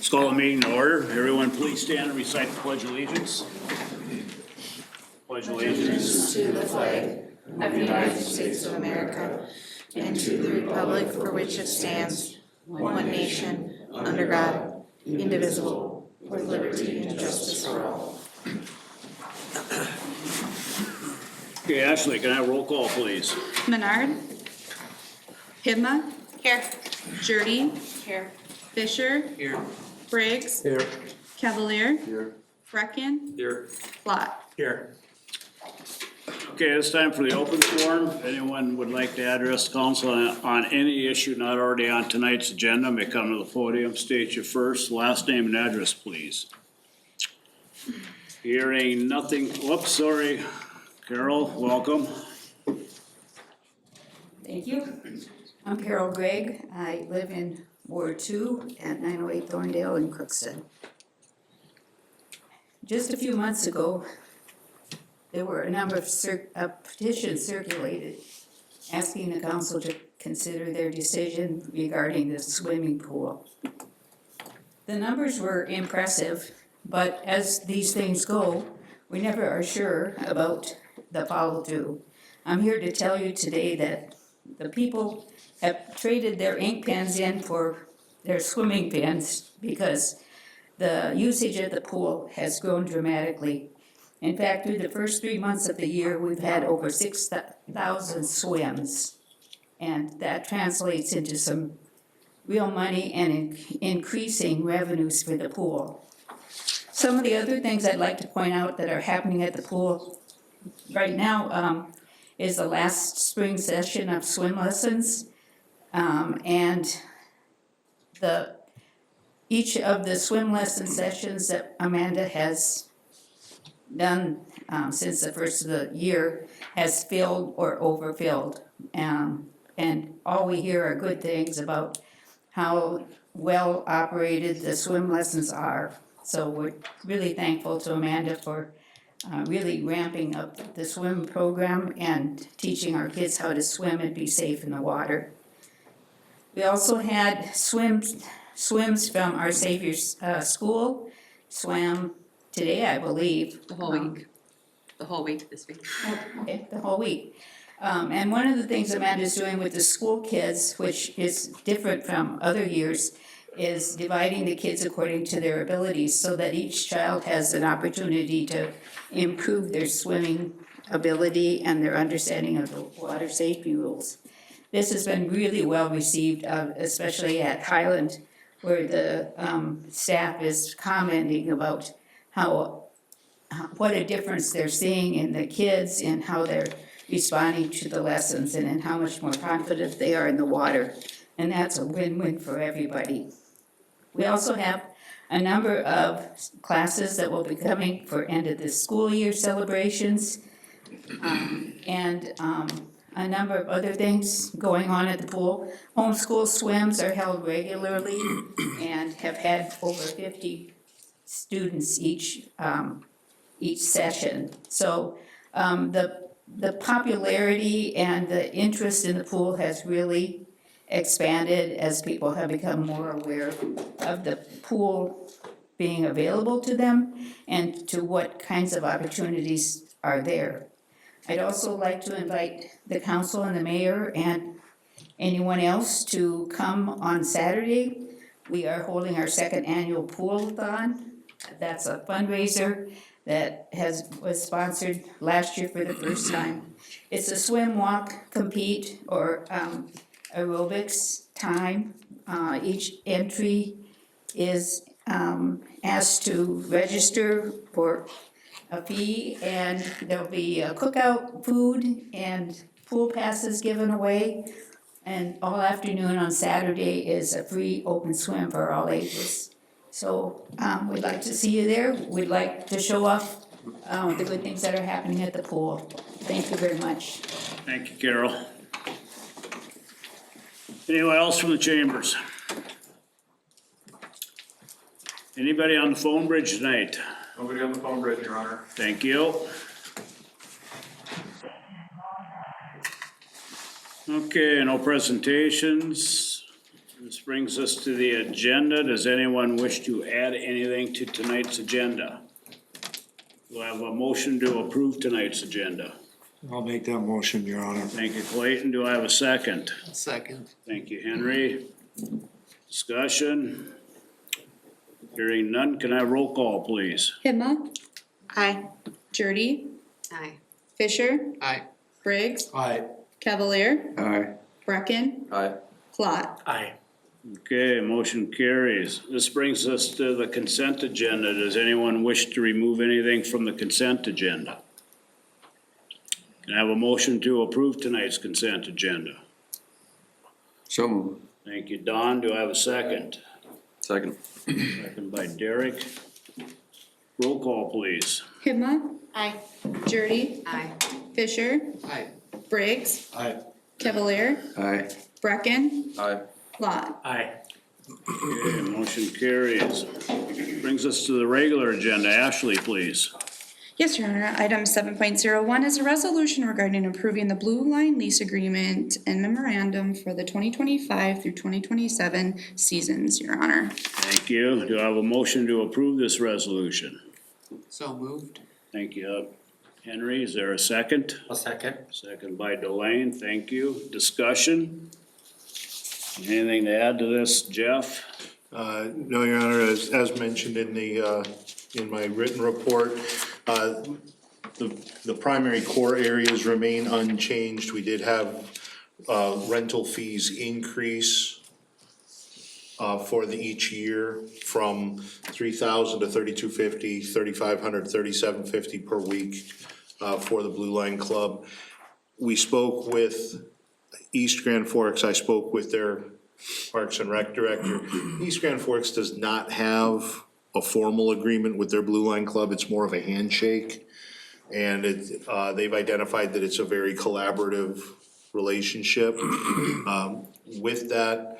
Let's call the meeting to order. Everyone please stand and recite the Pledge of Allegiance. Pledge allegiance. To the flag of the United States of America and to the republic for which it stands, one nation, under God, indivisible, with liberty and justice for all. Okay, Ashley, can I have a roll call, please? Menard. Hidma. Here. Jurdy. Here. Fisher. Here. Briggs. Here. Cavalier. Here. Brecken. Here. Plot. Here. Okay, it's time for the open forum. If anyone would like to address the council on any issue not already on tonight's agenda, may come to the podium, state your first, last name and address, please. Hearing nothing, whoops, sorry. Carol, welcome. Thank you. I'm Carol Gregg. I live in Ward 2 at 908 Thorndale in Crookston. Just a few months ago, there were a number of petitions circulated asking the council to consider their decision regarding the swimming pool. The numbers were impressive, but as these things go, we never are sure about the follow-through. I'm here to tell you today that the people have traded their ink pens in for their swimming pens because the usage of the pool has grown dramatically. In fact, through the first 3 months of the year, we've had over 6,000 swims. And that translates into some real money and increasing revenues for the pool. Some of the other things I'd like to point out that are happening at the pool right now is the last spring session of swim lessons. And each of the swim lesson sessions that Amanda has done since the first of the year has filled or overfilled. And all we hear are good things about how well operated the swim lessons are. So we're really thankful to Amanda for really ramping up the swim program and teaching our kids how to swim and be safe in the water. We also had swims from Our Savior's School, swam today, I believe. The whole week. The whole week this week. Okay, the whole week. And one of the things Amanda's doing with the school kids, which is different from other years, is dividing the kids according to their abilities so that each child has an opportunity to improve their swimming ability and their understanding of the water safety rules. This has been really well received, especially at Highland, where the staff is commenting about what a difference they're seeing in the kids and how they're responding to the lessons and how much more confident they are in the water. And that's a win-win for everybody. We also have a number of classes that will be coming for end of the school year celebrations. And a number of other things going on at the pool. Homeschool swims are held regularly and have had over 50 students each session. So the popularity and the interest in the pool has really expanded as people have become more aware of the pool being available to them and to what kinds of opportunities are there. I'd also like to invite the council and the mayor and anyone else to come on Saturday. We are holding our second annual pool-a-thon. That's a fundraiser that was sponsored last year for the first time. It's a swim, walk, compete, or aerobics time. Each entry is asked to register for a fee, and there'll be a cookout, food, and pool passes given away. And all afternoon on Saturday is a free open swim for all ages. So we'd like to see you there. We'd like to show off the good things that are happening at the pool. Thank you very much. Thank you, Carol. Anyone else from the chambers? Anybody on the phone bridge tonight? Nobody on the phone bridge, Your Honor. Thank you. Okay, no presentations. This brings us to the agenda. Does anyone wish to add anything to tonight's agenda? Do I have a motion to approve tonight's agenda? I'll make that motion, Your Honor. Thank you, Clayton. Do I have a second? Second. Thank you, Henry. Discussion? Hearing none, can I have roll call, please? Hima, Aye. Jurdy, Aye. Fisher, Aye. Briggs, Aye. Cavalier, Aye. Bracken, Aye. Clot. Aye. Okay, motion carries. This brings us to the consent agenda. Does anyone wish to remove anything from the consent agenda? Can I have a motion to approve tonight's consent agenda? So moved. Thank you, Don. Do I have a second? Second. Second by Derek. Roll call, please. Hima, Aye. Jurdy, Aye. Fisher, Aye. Briggs, Aye. Cavalier, Aye. Bracken, Aye. Clot. Aye. Okay, motion carries. Brings us to the regular agenda. Ashley, please. Yes, Your Honor. Item 7.01 is a resolution regarding approving the Blue Line lease agreement and memorandum for the 2025 through 2027 seasons, Your Honor. Thank you. Do I have a motion to approve this resolution? So moved. Thank you. Henry, is there a second? A second. Second by Delane, thank you. Discussion? Anything to add to this, Jeff? No, Your Honor, as mentioned in the, in my written report, the primary core areas remain unchanged. We did have, rental fees increase, for each year from 3,000 to 3,250, 3,500, 3,750 per week, for the Blue Line Club. We spoke with East Grand Forks. I spoke with their Parks and Rec director. East Grand Forks does not have a formal agreement with their Blue Line Club. It's more of a handshake. And they've identified that it's a very collaborative relationship. With that,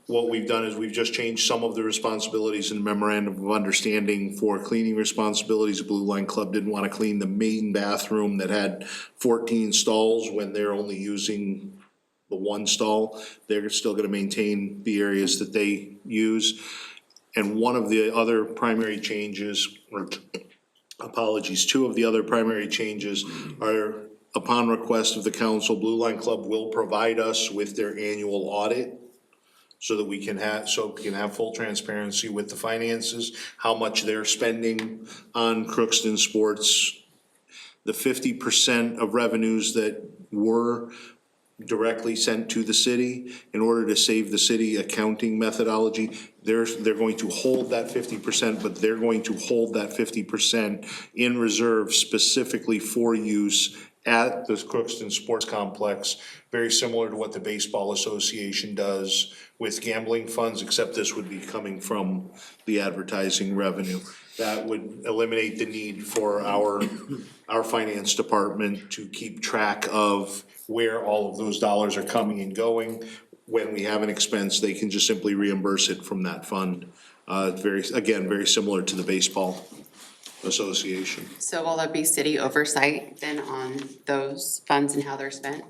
what we've done is we've just changed some of the responsibilities in the memorandum of understanding for cleaning responsibilities. The Blue Line Club didn't want to clean the main bathroom that had 14 stalls when they're only using the one stall. They're still gonna maintain the areas that they use. And one of the other primary changes, or apologies, two of the other primary changes are upon request of the council, Blue Line Club will provide us with their annual audit so that we can have full transparency with the finances, how much they're spending on Crookston sports. The 50% of revenues that were directly sent to the city, in order to save the city accounting methodology, they're going to hold that 50%, but they're going to hold that 50% in reserve specifically for use at the Crookston Sports Complex, very similar to what the Baseball Association does with gambling funds, except this would be coming from the advertising revenue. That would eliminate the need for our finance department to keep track of where all of those dollars are coming and going. When we have an expense, they can just simply reimburse it from that fund. Very similar to the Baseball Association. So will there be city oversight then on those funds and how they're spent?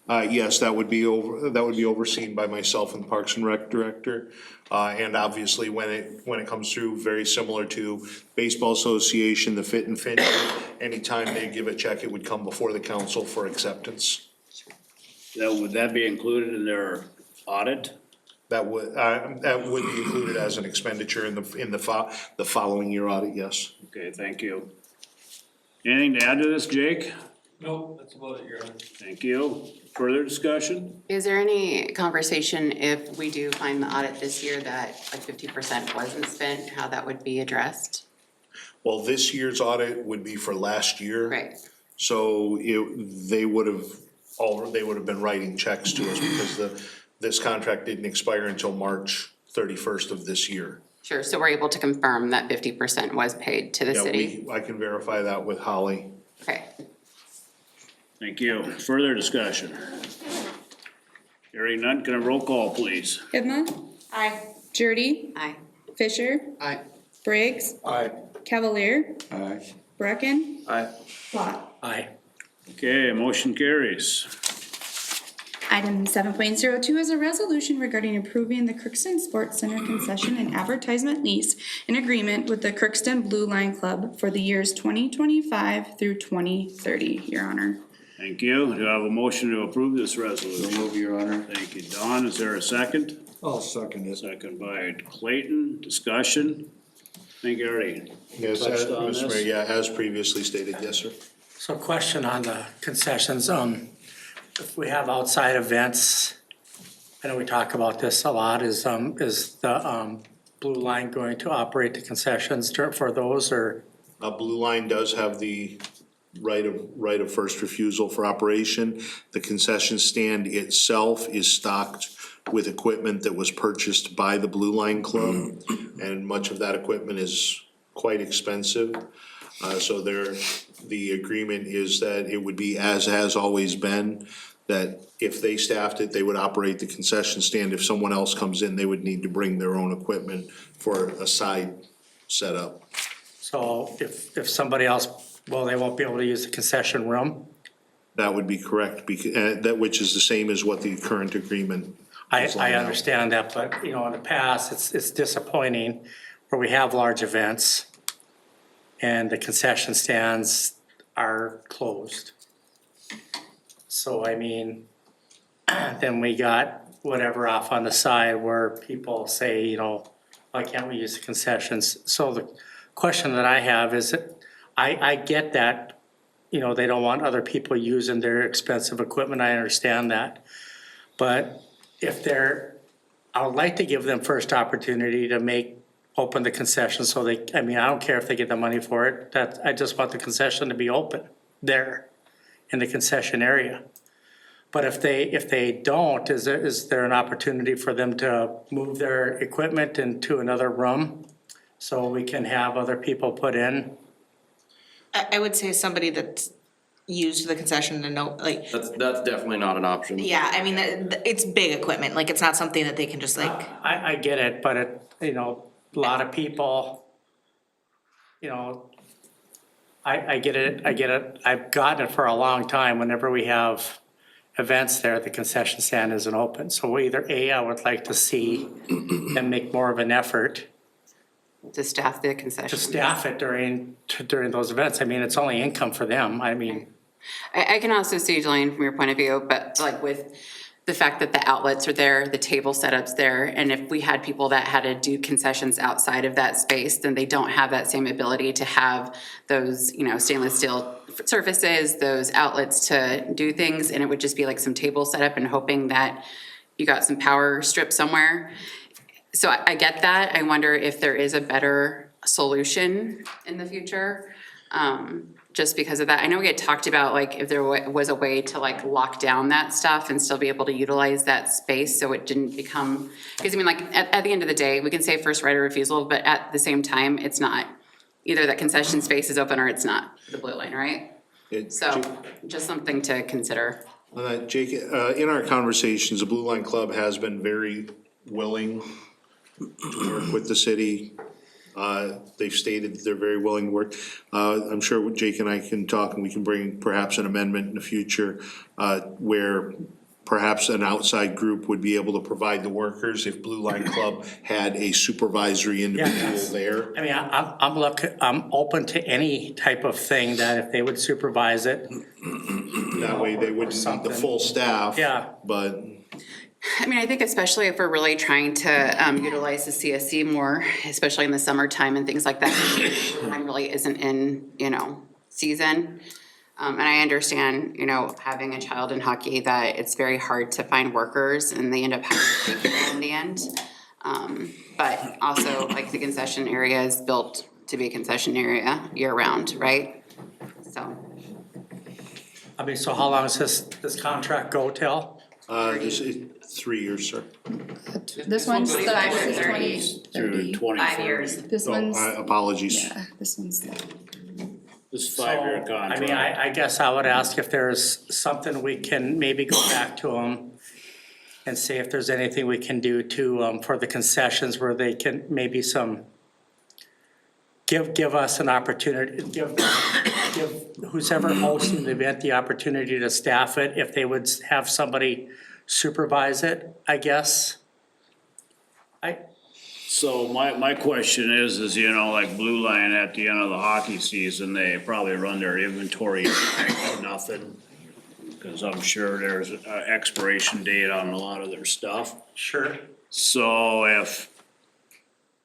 Yes, that would be overseen by myself and the Parks and Rec director. And obviously, when it comes through, very similar to Baseball Association, the Fit and Fin, anytime they give a check, it would come before the council for acceptance. Would that be included in their audit? That would be included as an expenditure in the following year audit, yes. Okay, thank you. Anything to add to this, Jake? No, that's about it, Your Honor. Thank you. Further discussion? Is there any conversation if we do find the audit this year that like 50% wasn't spent, how that would be addressed? Well, this year's audit would be for last year. Right. So they would have been writing checks to us because this contract didn't expire until March 31st of this year. Sure, so we're able to confirm that 50% was paid to the Yeah, city? I can verify that with Holly. Okay. Thank you. Further discussion? Hearing none, can I roll call, please? Hima, Aye. Jurdy, Aye. Fisher, Aye. Briggs, Aye. Cavalier, Aye. Bracken, Aye. Clot. Aye. Okay, motion carries. Item 7.02 is a resolution regarding approving the Crookston Sports Center concession and advertisement lease in agreement with the Crookston Blue Line Club for the years 2025 through 2030, Your Honor. Thank you. Do I have a motion to approve this resolution? So move, Your Honor. Thank you, Don. Is there a second? I'll second it. Second by Clayton. Discussion? I think you already Yes, touched on Mr. this. Mayor, yeah, as previously stated, yes, sir. So question on the concessions, if we have outside events, I know we talk about this a lot, is the, Blue Line going to operate the concessions for those, or? Blue Line does have the right of first refusal for operation. The concession stand itself is stocked with equipment that was purchased by the Blue Line Club, and much of that equipment is quite expensive. So the agreement is that it would be as has always been, that if they staffed it, they would operate the concession stand. If someone else comes in, they would need to bring their own equipment for a side setup. So if somebody else, well, they won't be able to use the concession room? That would be correct, because, that, which is the same as what the current agreement is laid I out. understand that, but, you know, in the past, it's disappointing where we have large events and the concession stands are closed. So, I mean, then we got whatever off on the side where people say, you know, why can't we use the concessions? So the question that I have is, I get that, you know, they don't want other people using their expensive equipment, I understand that. But if I would like to give them first opportunity to open the concession so they, I mean, I don't care if they get the money for it, I just want the concession to be open there in the concession area. But if they don't, is there an opportunity for them to move their equipment into another room so we can have other people put in? I would say somebody that's used the concession to know, like, That's definitely not an option. yeah, I mean, it's big equipment, like, it's not something that they can just like, I get it, but you know, a lot of people, you know, I get it, I've gotten it for a long time. Whenever we have events there, the concession stand isn't open. So either I would like to see them make more of an effort To staff the to concession. staff it during those events. I mean, it's only income for them. I mean, I can also see, Jillian, from your point of view, but like with the fact that the outlets are there, the table setup's there, and if we had people that had to do concessions outside of that space, then they don't have that same ability to have those, you know, stainless steel surfaces, those outlets to do things, and it would just be like some table setup and hoping that you got some power strip somewhere. So I get that. I wonder if there is a better solution in the future, just because of that. I know we had talked about like if there was a way to like lock down that stuff and still be able to utilize that space so it didn't become, because I mean, like at the end of the day, we can say first right of refusal, but at the same time, it's not. Either that concession space is open or it's not the Blue Line, right? So just something to consider. Jake, in our conversations, the Blue Line Club has been very willing to work with the city. They've stated that they're very willing to work. I'm sure Jake and I can talk and we can bring perhaps an amendment in the future, where perhaps an outside group would be able to provide the workers if Blue Line Club had a supervisory individual there. I mean, I'm open to any type of thing that if they would supervise it. That way they wouldn't need the full staff. Yeah. But I mean, I think especially if we're really trying to utilize the CSC more, especially in the summertime and things like that, time really isn't in, you know, season. And I understand, you know, having a child in hockey, that it's very hard to find workers and they end up having to take it in the end. But also, like, the concession area is built to be a concession area year-round, right? So. I mean, so how long does this contract go till? this is 3 years, sir. This one's the 2030. Through 2030. This one's, Apologies. yeah, this one's the. This is 5-year So, contract. I mean, I guess I would ask if there's something we can maybe go back to them and see if there's anything we can do to, for the concessions where they can maybe give us an opportunity, give who's ever hosting the event the opportunity to staff it, if they would have somebody supervise it, I guess. So my question is, you know, like Blue Line at the end of the hockey season, they probably run their inventory for nothing. Cause I'm sure there's an expiration date on a lot of their stuff. Sure. So if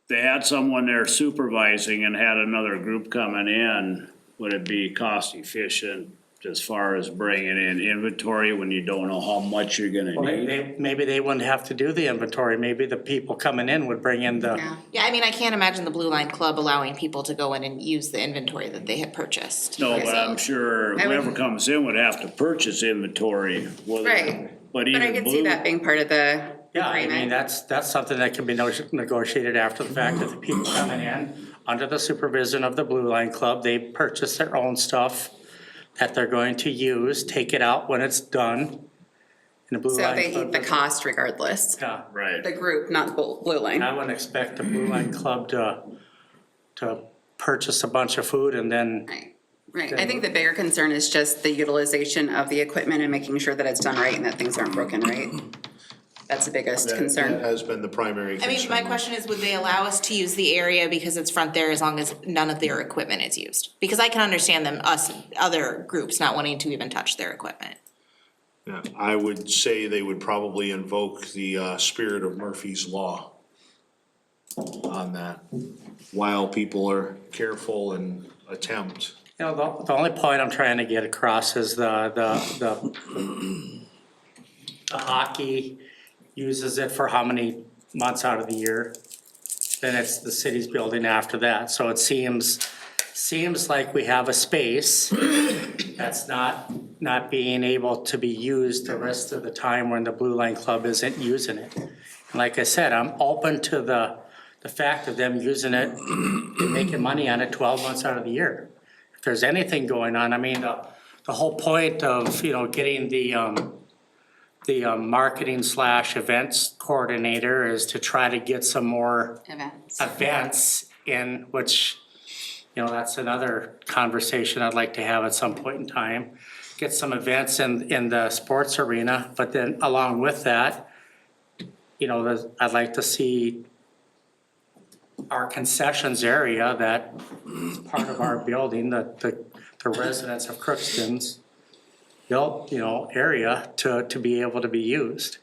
they had someone there supervising and had another group coming in, would it be cost efficient as far as bringing in inventory when you don't know how much you're gonna need? Maybe they wouldn't have to do the inventory, maybe the people coming in would bring in the, Yeah, I mean, I can't imagine the Blue Line Club allowing people to go in and use the inventory that they had purchased. No, but I'm sure whoever comes in would have to purchase inventory, whether. Right. But But I even could see Blue, that being part of the yeah, I mean, agreement. that's something that can be negotiated after the fact, that the people coming in, under the supervision of the Blue Line Club, they purchase their own stuff that they're going to use, take it out when it's done. And the Blue So Line they Club eat the does- cost regardless, Yeah, right, the group, not Blue Line. I wouldn't expect the Blue Line Club to purchase a bunch of food and then, Right, right. I think the bigger concern is just the utilization of the equipment and making sure that it's done right and that things aren't broken, right? That's the biggest That concern. has been the primary I concern. mean, my question is, would they allow us to use the area because it's front there as long as none of their equipment is used? Because I can understand them, other groups not wanting to even touch their equipment. Yeah, I would say they would probably invoke the spirit of Murphy's Law on that, while people are careful and attempt. you know, the only point I'm trying to get across is the hockey uses it for how many months out of the year? Then it's the city's building after that, so it seems like we have a space that's not being able to be used the rest of the time when the Blue Line Club isn't using it. And like I said, I'm open to the fact of them using it and making money on it 12 months out of the year. If there's anything going on, I mean, the whole point of, you know, getting the marketing / events coordinator is to try to get some more events in, which, you know, that's another conversation I'd like to have at some point in time. Get some events in the sports arena, but then along with that, you know, I'd like to see our concessions area that is part of our building, the residents of Crookston's built, you know, area to be able to be used.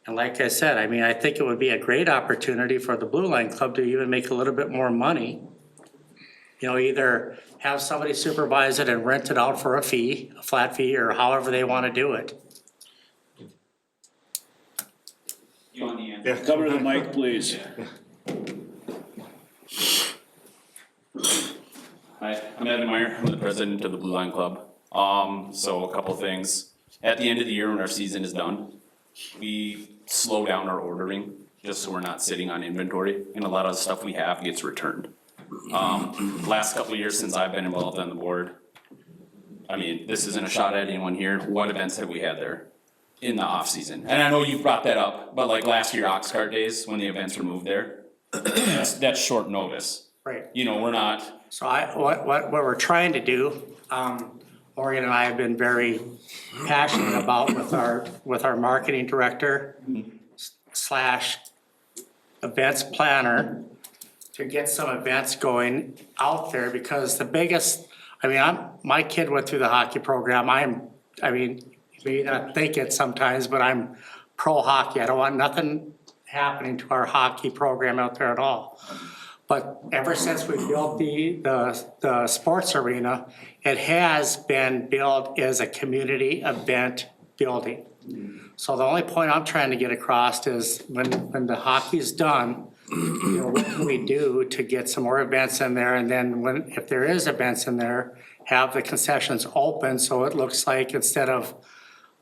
And like I said, I mean, I think it would be a great opportunity for the Blue Line Club to even make a little bit more money. You know, either have somebody supervise it and rent it out for a fee, a flat fee, or however they wanna do it. Yeah, come to the mic, please. Hi, I'm Evan Meyer. I'm the president of the Blue Line Club. So a couple things. At the end of the year when our season is done, we slow down our ordering just so we're not sitting on inventory, and a lot of the stuff we have gets returned. Last couple of years since I've been involved on the board, I mean, this isn't a shot at anyone here. What events have we had there in the off season? And I know you brought that up, but like last year Oxcart Days, when the events were moved there, that's short notice. Right. You know, we're not, So what we're trying to do, Morgan and I have been very passionate about with our marketing director / events planner to get some events going out there, because the biggest, I mean, my kid went through the hockey program. I mean, you may not think it sometimes, but I'm pro hockey. I don't want nothing happening to our hockey program out there at all. But ever since we built the sports arena, it has been built as a community event building. So the only point I'm trying to get across is when the hockey's done, you know, what can we do to get some more events in there? And then if there is events in there, have the concessions open so it looks like instead of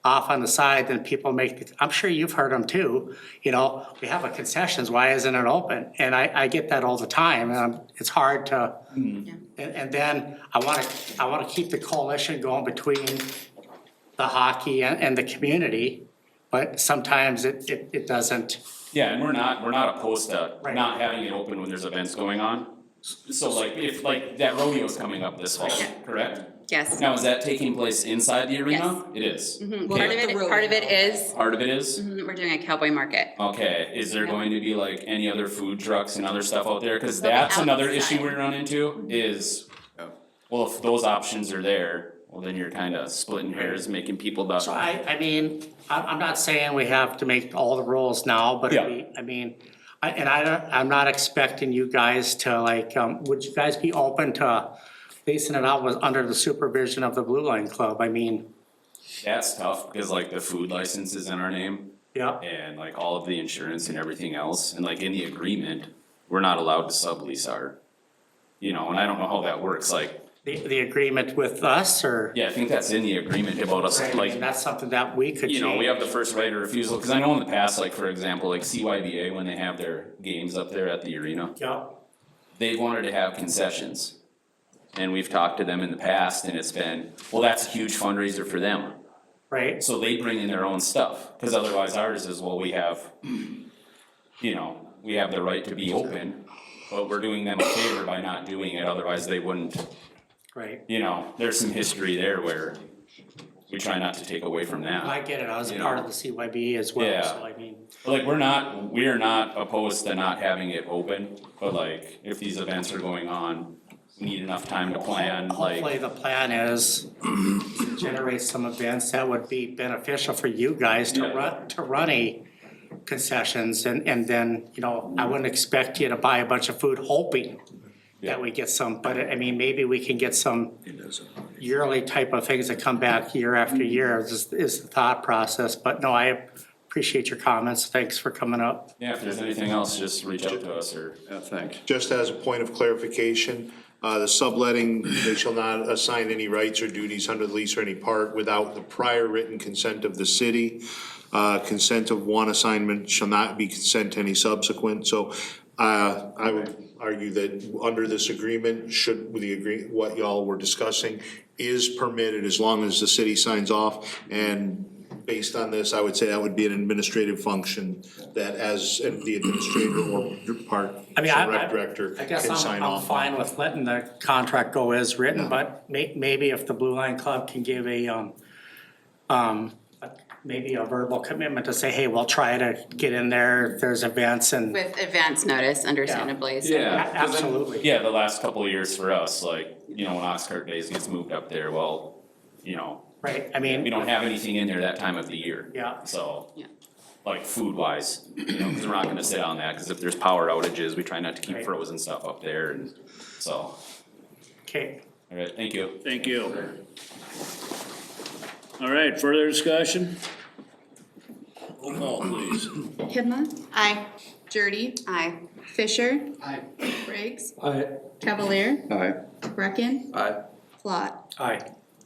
off on the side, then people I'm sure you've heard them too, you know, we have a concessions, why isn't it open? And I get that all the time, and it's hard to, and then I wanna keep the coalition going between the hockey and the community, but sometimes it doesn't. yeah, and we're not opposed to Right. not having it open when there's events going on. So like, if, like, that rodeo's coming up this fall, correct? Yes. Now, is that taking place inside the arena? It is. Part of it is, Part of it is? we're doing a cowboy market. Okay, is there going to be like any other food trucks and other stuff out there? Cause They'll be that's another outside. issue we run into is, well, if those options are there, well, then you're kinda splitting hairs, making people So duck. I mean, I'm not saying we have to make all the rules now, but I'm not expecting you guys to like, would you guys be open to basing it out with, under the supervision of the Blue Line Club? I mean, That's tough, because like the food license is in our name yeah, and like all of the insurance and everything else, and like in the agreement, we're not allowed to sublease our, and I don't know how that works, like, the agreement with us or? yeah, I think that's in the agreement about us, I mean, like, that's something that we could change. we have the first right of refusal, cause I know in the past, like, for example, like CYBA, when they have their games up there at the arena, Yeah, they've wanted to have concessions. And we've talked to them in the past and it's been, well, that's a huge fundraiser for them. right, So they bring in their own stuff, cause otherwise ours is, well, we have the right to be open, but we're doing them a favor by not doing it, otherwise they wouldn't, right. there's some history there where we try not to take away from that. I get it, I was a You part know. of the CYB as well, Yeah. so I mean, But like, we are not opposed to not having it open, but like, if these events are going on, we need enough time to plan, hopefully like, the plan is to generate some events that would be beneficial for you guys to run a concessions and then, I wouldn't expect you to buy a bunch of food hoping that we get some, but I mean, maybe we can get some yearly type of things that come back year after year is the thought process, but no, I appreciate your comments, thanks for coming up. yeah, if there's anything else, just reach out to us or. Yeah, thanks. Just as a point of clarification, the subletting, they shall not assign any rights or duties under the lease or any part without the prior written consent of the city. Consent of one assignment shall not be consent to any subsequent, so, I would argue that under this agreement, what y'all were discussing is permitted as long as the city signs off, and based on this, I would say that would be an administrative function that as the administrator or park I mean, rec director I guess can sign I'm off. fine with letting the contract go as written, but maybe if the Blue Line Club can give maybe a verbal commitment to say, hey, we'll try to get in there if there's events and. With advance notice, understandably. So- Yeah. 'cause then- Absolutely. Yeah, the last couple of years for us, like, when Oxcart Days gets moved up there, well, Right, I we mean, don't have anything in there that time of the year. yeah, So, Yeah. like food wise, cause we're not gonna sit on that, cause if there's power outages, we try not to keep Right. frozen stuff up there and so, okay. alright, thank you. Thank you. All right, further discussion? Roll call, please. Hibna. Aye. Jurdy. Aye. Fisher. Aye. Briggs. Aye. Cavalier. Aye. Brecken. Aye. Plot. Aye.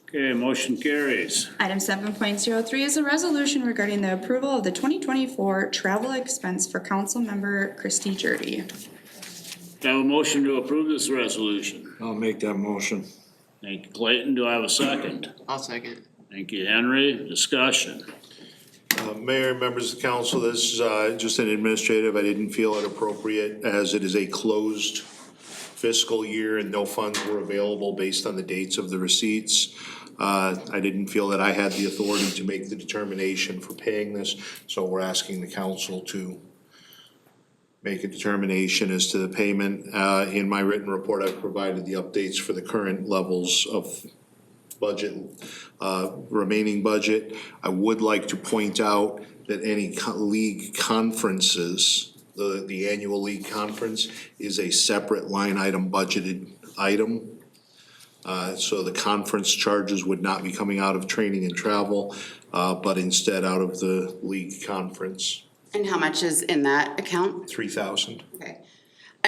Okay, motion carries. Item 7.03 is a resolution regarding the approval of the 2024 travel expense for council member Christy Jurdy. Do I have a motion to approve this resolution? I'll make that motion. Thank you, Clayton. Do I have a second? I'll second. Thank you, Henry. Discussion. Mayor, members of the council, this is just an administrative, I didn't feel it appropriate as it is a closed fiscal year and no funds were available based on the dates of the receipts. I didn't feel that I had the authority to make the determination for paying this, so we're asking the council to make a determination as to the payment. In my written report, I've provided the updates for the current levels of budget, remaining budget. I would like to point out that any league conferences, the annual league conference is a separate line item budgeted item. So the conference charges would not be coming out of training and travel, but instead out of the league conference, And how much is in that account? 3,000. Okay.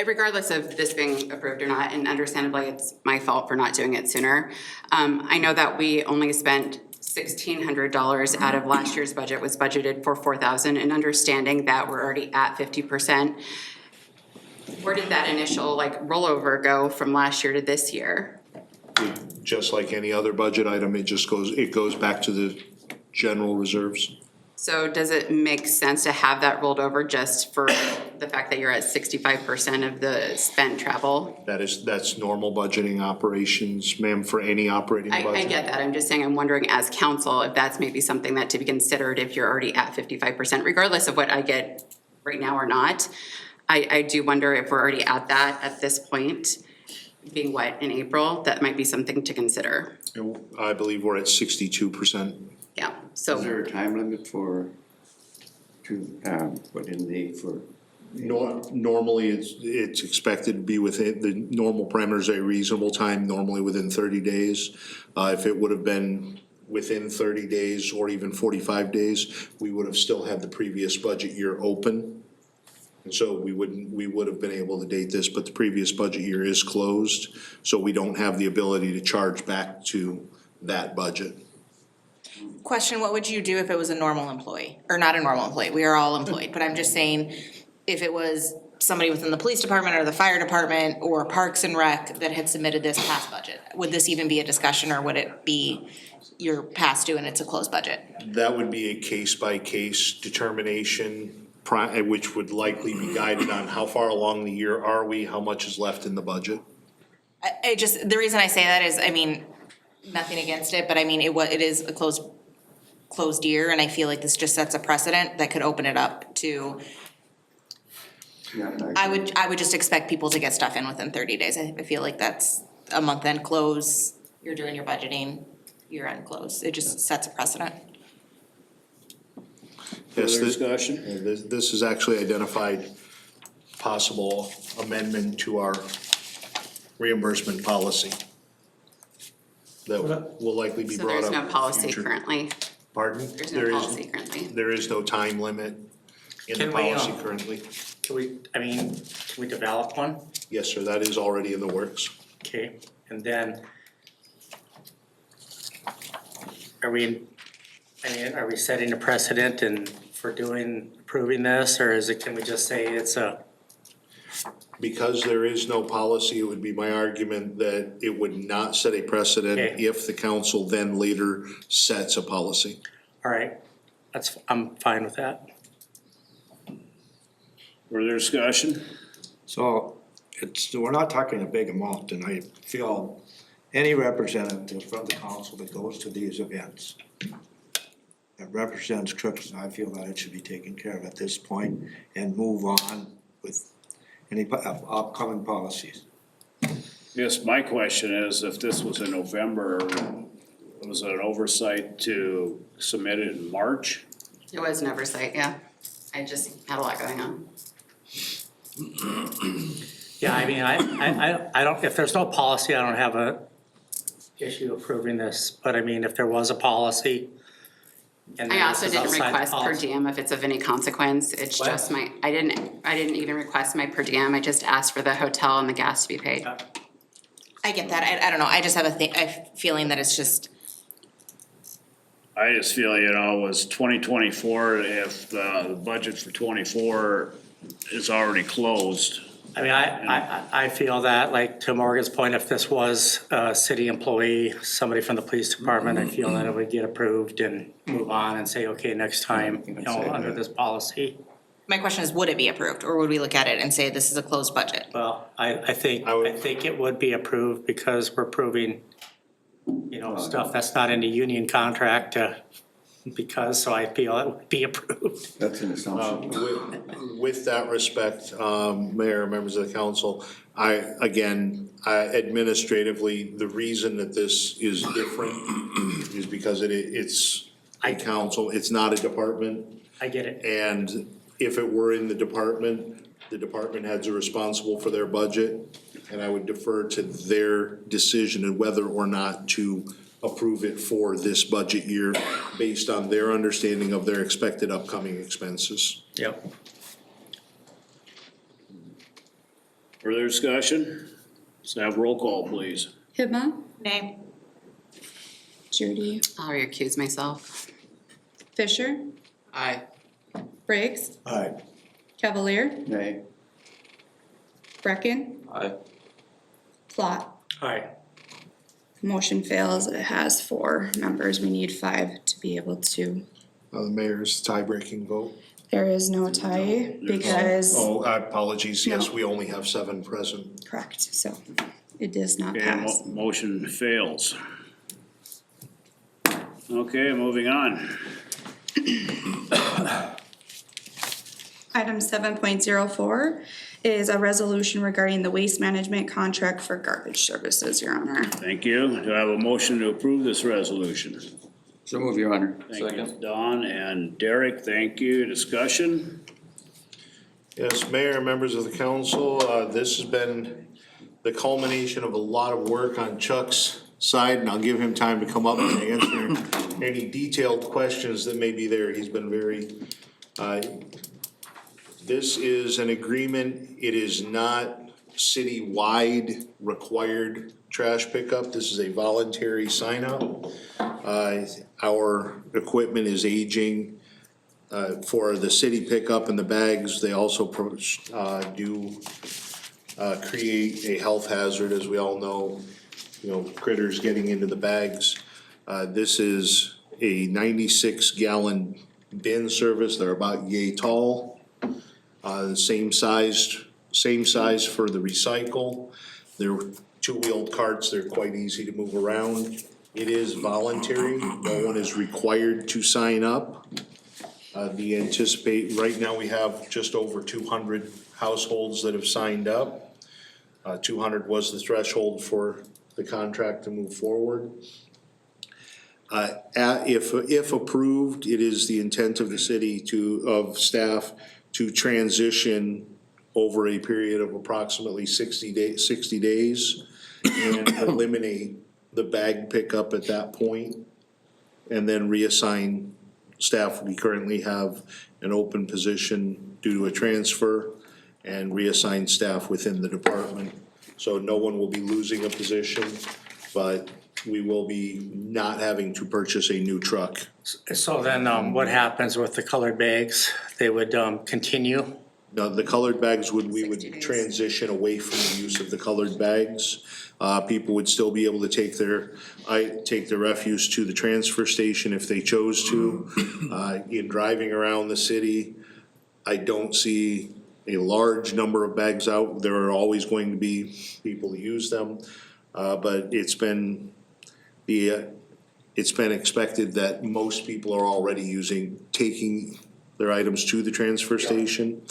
Regardless of this being approved or not, and understandably, it's my fault for not doing it sooner. I know that we only spent $1,600 out of last year's budget, was budgeted for $4,000, and understanding that we're already at 50%. Where did that initial rollover go from last year to this year? Just like any other budget item, it goes back to the general reserves. So does it make sense to have that rolled over just for the fact that you're at 65% of the spent travel. That's normal budgeting operations, ma'am, for any operating budget. I get that, I'm just saying, I'm wondering as council, if that's maybe something that to be considered if you're already at 55%, regardless of what I get right now or not. I do wonder if we're already at that at this point, being what, in April, that might be something to consider. I believe we're at 62%. Yeah, Is so, there a time limit for, put in the, for? Normally, it's expected to be within, the normal parameters, a reasonable time, normally within 30 days. If it would have been within 30 days or even 45 days, we would have still had the previous budget year open. And so we would have been able to date this, but the previous budget year is closed, so we don't have the ability to charge back to that budget. Question, what would you do if it was a normal employee? Or not a normal employee, we are all employed, but I'm just saying, if it was somebody within the police department or the fire department or Parks and Rec that had submitted this past budget, would this even be a discussion, or would it be you're past due and it's a closed budget? That would be a case-by-case determination, which would likely be guided on how far along the year are we, how much is left in the budget. I just, the reason I say that is, I mean, nothing against it, but I mean, it is a closed year, and I feel like this just sets a precedent that could open it up to, I would just expect people to get stuff in within 30 days. I feel like that's a month-end close, you're doing your budgeting, year-end close. It just sets a precedent. Yes, Further discussion? This is actually identified possible amendment to our reimbursement policy that will likely be so brought up there's in no the policy future. currently. Pardon? There's There no is- policy currently. There is no time limit in the Can we, policy currently. Can we develop one? Yes, sir, that is already in the works. Okay, and then are we setting a precedent for approving this, or can we just say it's a? Because there is no policy, it would be my argument that it would not set a precedent Okay. if the council then later sets a policy. All right, I'm fine with that. Further discussion? So we're not talking a big amount, and I feel any representative from the council that goes to these events that represents Crookston, I feel that it should be taken care of at this point and move on with any upcoming policies. Yes, my question is, if this was in November, was it an oversight to submit it in March? It was an oversight, yeah. I just had a lot going on. Yeah, I mean, I don't, if there's no policy, I don't have a issue approving this, but I mean, if there was a policy. And I also this is didn't outside the request per policy- diem if it's of any consequence. It's What? just I didn't even request my per diem. I just asked for the hotel and the gas to be paid. I get that, I don't know, I just have a feeling that it's just, I just feel, it was 2024, if the budget for 24 is already closed. I mean, I feel that, like, to Morgan's point, if this was a city employee, somebody from the police department, I feel that it would get approved and move on and say, okay, next time, under this policy. my question is, would it be approved, or would we look at it and say this is a closed budget? Well, I think it would be approved because we're approving, stuff that's not in the union contract, so I feel it would be approved. That's an assumption. With that respect, Mayor, members of the council, administratively, the reason that this is different is because it's a council, it's not a department. I get it. And if it were in the department heads are responsible for their budget, and I would defer to their decision of whether or not to approve it for this budget year based on their understanding of their expected upcoming expenses. Yep. Further discussion? Let's have roll call, please. Hibma, Nay. Judy, I'll recuse myself. Fisher, Aye. Briggs, Aye. Cavalier, Nay. Brecken, Aye. Plot. Aye. Motion fails, it has 4 members, we need 5 to be able to. The mayor's tie-breaking vote. There is no tie because, Apologies, yes, No. we only have 7 present. correct, so it does not Okay, pass. motion fails. Okay, moving on. Item 7.04 is a resolution regarding the waste management contract for garbage services, Your Honor. Thank you. Do I have a motion to approve this resolution? So move, Your Honor. Thank you, Don and Derek, thank you. Discussion? Yes, Mayor, members of the council, this has been the culmination of a lot of work on Chuck's side, and I'll give him time to come up and answer any detailed questions that may be there. He's been very, this is an agreement. It is not city-wide required trash pickup. This is a voluntary sign-up. Our equipment is aging. For the city pickup and the bags, they also do create a health hazard, as we all know, critters getting into the bags. This is a 96-gallon bin service. They're about yay tall. Same size for the recycle. They're two-wheeled carts. They're quite easy to move around. It is voluntary. No one is required to sign up. Right now we have just over 200 households that have signed up. 200 was the threshold for the contract to move forward. If approved, it is the intent of the city of staff to transition over a period of approximately 60 days and eliminate the bag pickup at that point, and then reassign staff. We currently have an open position due to a transfer, and reassign staff within the department. So no one will be losing a position, but we will be not having to purchase a new truck. So then, what happens with the colored bags? They would, continue? Now, the colored bags we 60 would days. transition away from the use of the colored bags. People would still be able to take their refuse to the transfer station if they chose to. In driving around the city, I don't see a large number of bags out. There are always going to be people who use them. But it's been expected that most people are already taking their items to the transfer station.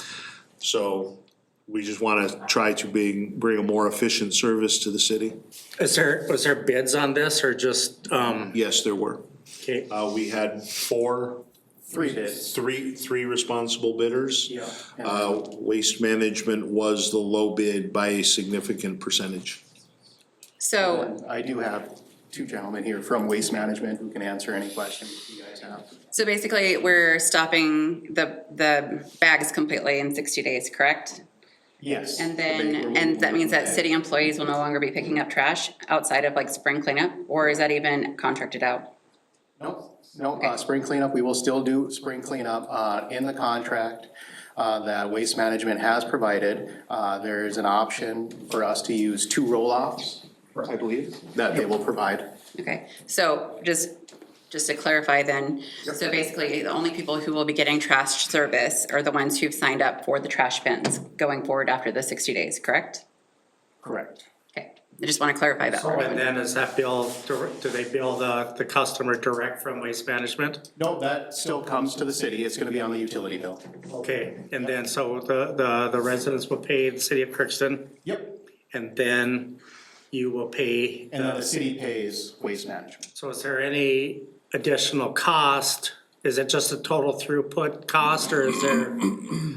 So we just wanna try to bring a more efficient service to the city. Was there bids on this or just, Yes, there were. okay, We had three bids? three responsible bidders. Yeah. Waste Management was the low bid by a significant percentage. So, I do have 2 gentlemen here from Waste Management who can answer any questions you guys have. so basically, we're stopping the bags completely in 60 days, correct? Yes. And then, and that means that city employees will no longer be picking up trash outside of like spring cleanup? Or is that even contracted out? No, spring cleanup, we will still do spring cleanup, in the contract, that Waste Management has provided. There is an option for us to use 2 roll-offs, I believe, that they will provide. Okay, so just to clarify then, so basically, the only people who will be getting trash service are the ones who've signed up for the trash bins going forward after the 60 days, correct? Correct. Okay, I just want to clarify that. So and then is that bill, do they bill the customer direct from Waste Management? No, that still comes to the city. It's gonna be on the utility bill. Okay, and then so the residents will pay the city of Crookston, Yep. and then you will pay. And then the city pays Waste Management. So is there any additional cost? Is it just a total throughput cost, or is there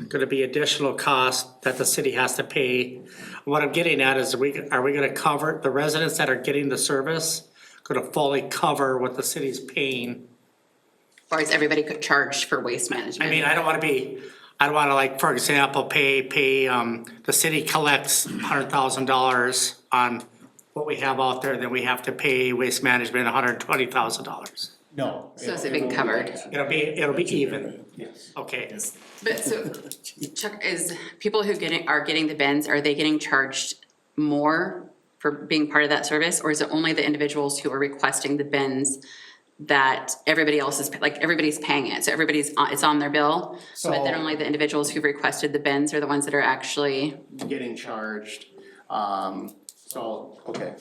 gonna be additional cost that the city has to pay? What I'm getting at is, are we gonna cover, the residents that are getting the service, gonna fully cover what the city's paying? Or is everybody charged for waste I management? mean, I don't wanna like, for example, pay, the city collects $100,000 on what we have out there, then we have to pay Waste Management $120,000. No. So is it being covered? It'll be even, Yes. okay. But so, Chuck, is people who are getting the bins, are they getting charged more for being part of that service? Or is it only the individuals who are requesting the bins that everybody else is, like, everybody's paying it, so everybody's, it's on their bill, but then So- only the individuals who've requested the bins are the ones that are actually, Getting charged, okay.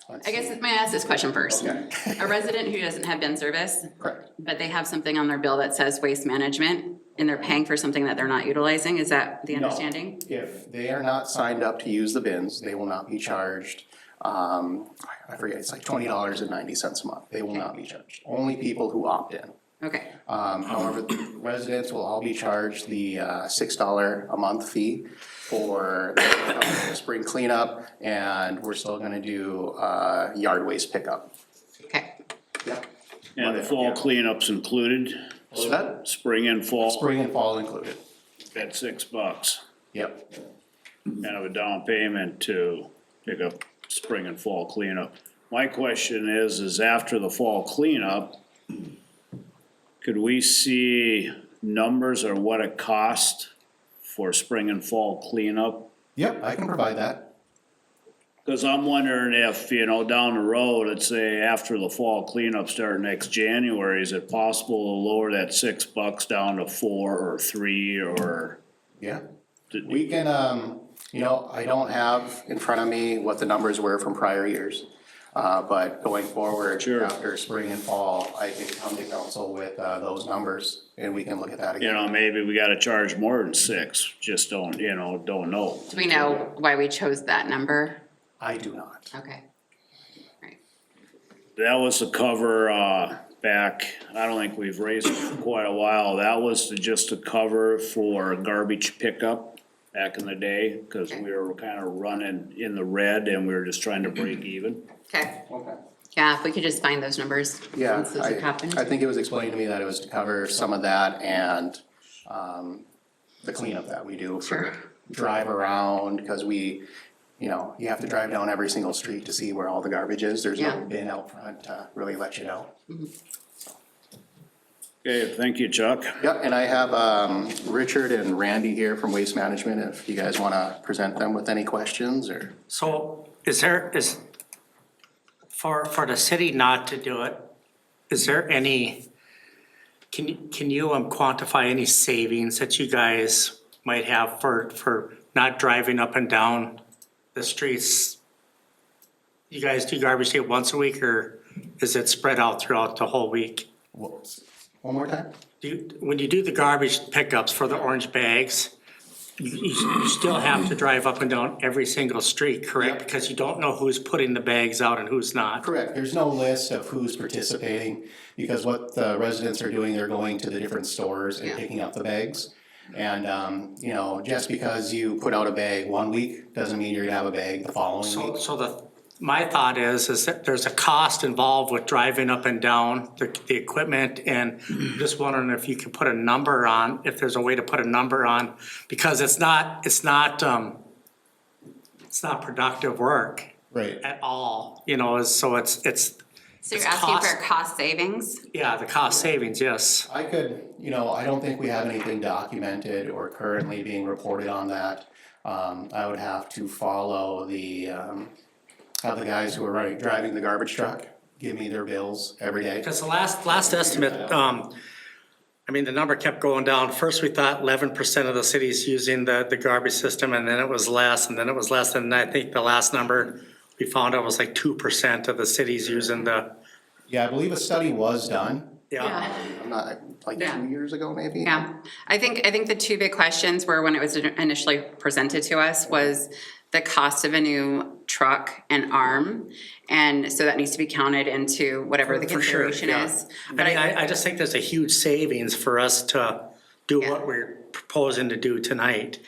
Let's I guess, see. may I ask this question first? Okay. A resident who doesn't have bin service, Correct. but they have something on their bill that says waste management, and they're paying for something that they're not utilizing, is that the No. understanding? If they are not signed up to use the bins, they will not be charged, I forget, it's like $20.90 a month. They will not be charged. Only people who opt in. Okay, However, residents will all be charged the $6 a month fee for the spring cleanup, and we're still gonna do yard waste pickup. okay. Yep. And the fall cleanup's included, What's that? spring and fall, Spring and fall included. at $6. Yep. Kind of a down payment to pick up spring and fall cleanup. My question is after the fall cleanup, could we see numbers or what it cost for spring and fall cleanup? Yep, I can provide that. Cause I'm wondering if, down the road, let's say after the fall cleanup start next January, is it possible to lower that $6 down to 4 or 3 or? Yeah. We can, I don't have in front of me what the numbers were from prior years. But going forward, Sure. after spring and fall, I can come to council with, those numbers and we can look at that again. Maybe we gotta charge more than 6, just don't know. Do we know why we chose that number? I do not. Okay. Right. That was to cover, back, I don't think we've raised it for quite a while, that was just to cover for garbage pickup back in the day, cause we were kinda running in the red and we were just trying to break even. Okay, Okay. yeah, if we could just find those numbers. Yeah, Once those have happened. I think it was explained to me that it was to cover some of that and, the cleanup that we do Sure. for drive around, cause we, you have to drive down every single street to see where all the garbage is. There's Yeah. no bin out front to really let you know. Okay, thank you, Chuck. Yep, and I have, Richard and Randy here from Waste Management, if you guys wanna present them with any questions or. So is for the city not to do it, is there any, can you quantify any savings that you guys might have for not driving up and down the streets? You guys do garbage day once a week, or is it spread out throughout the whole week? One more time? When you do the garbage pickups for the orange bags, you still have to drive up and down every single street, correct? Yep. Because you don't know who's putting the bags out and who's not. Correct, there's no list of who's participating, because what the residents are doing, they're going to the different stores and Yeah. picking up the bags. And, just because you put out a bag one week, doesn't mean you're gonna have a bag the following week. So my thought is that there's a cost involved with driving up and down the equipment, and I'm just wondering if you could put a number on, if there's a way to put a number on, because it's not productive work Right. at all, so it's. So you're it's asking cost- for cost savings? Yeah, the cost savings, yes. I could, I don't think we have anything documented or currently being reported on that. I would have to follow have the guys who are driving the garbage truck give me their bills every day. Because the last estimate, the number kept going down. First, we thought 11% of the cities using the garbage system, and then it was less, and then it was less, and I think the last number we found out was like 2% of the cities using the, Yeah, I believe a study was done, yeah. I'm not, like Yeah. 2 years ago maybe? Yeah, I think the two big questions were, when it was initially presented to us, was the cost of a new truck and arm. And so that needs to be counted into whatever the For sure, consideration yeah. is. I mean, I just think there's a huge savings for us to do Yeah. what we're proposing to do tonight.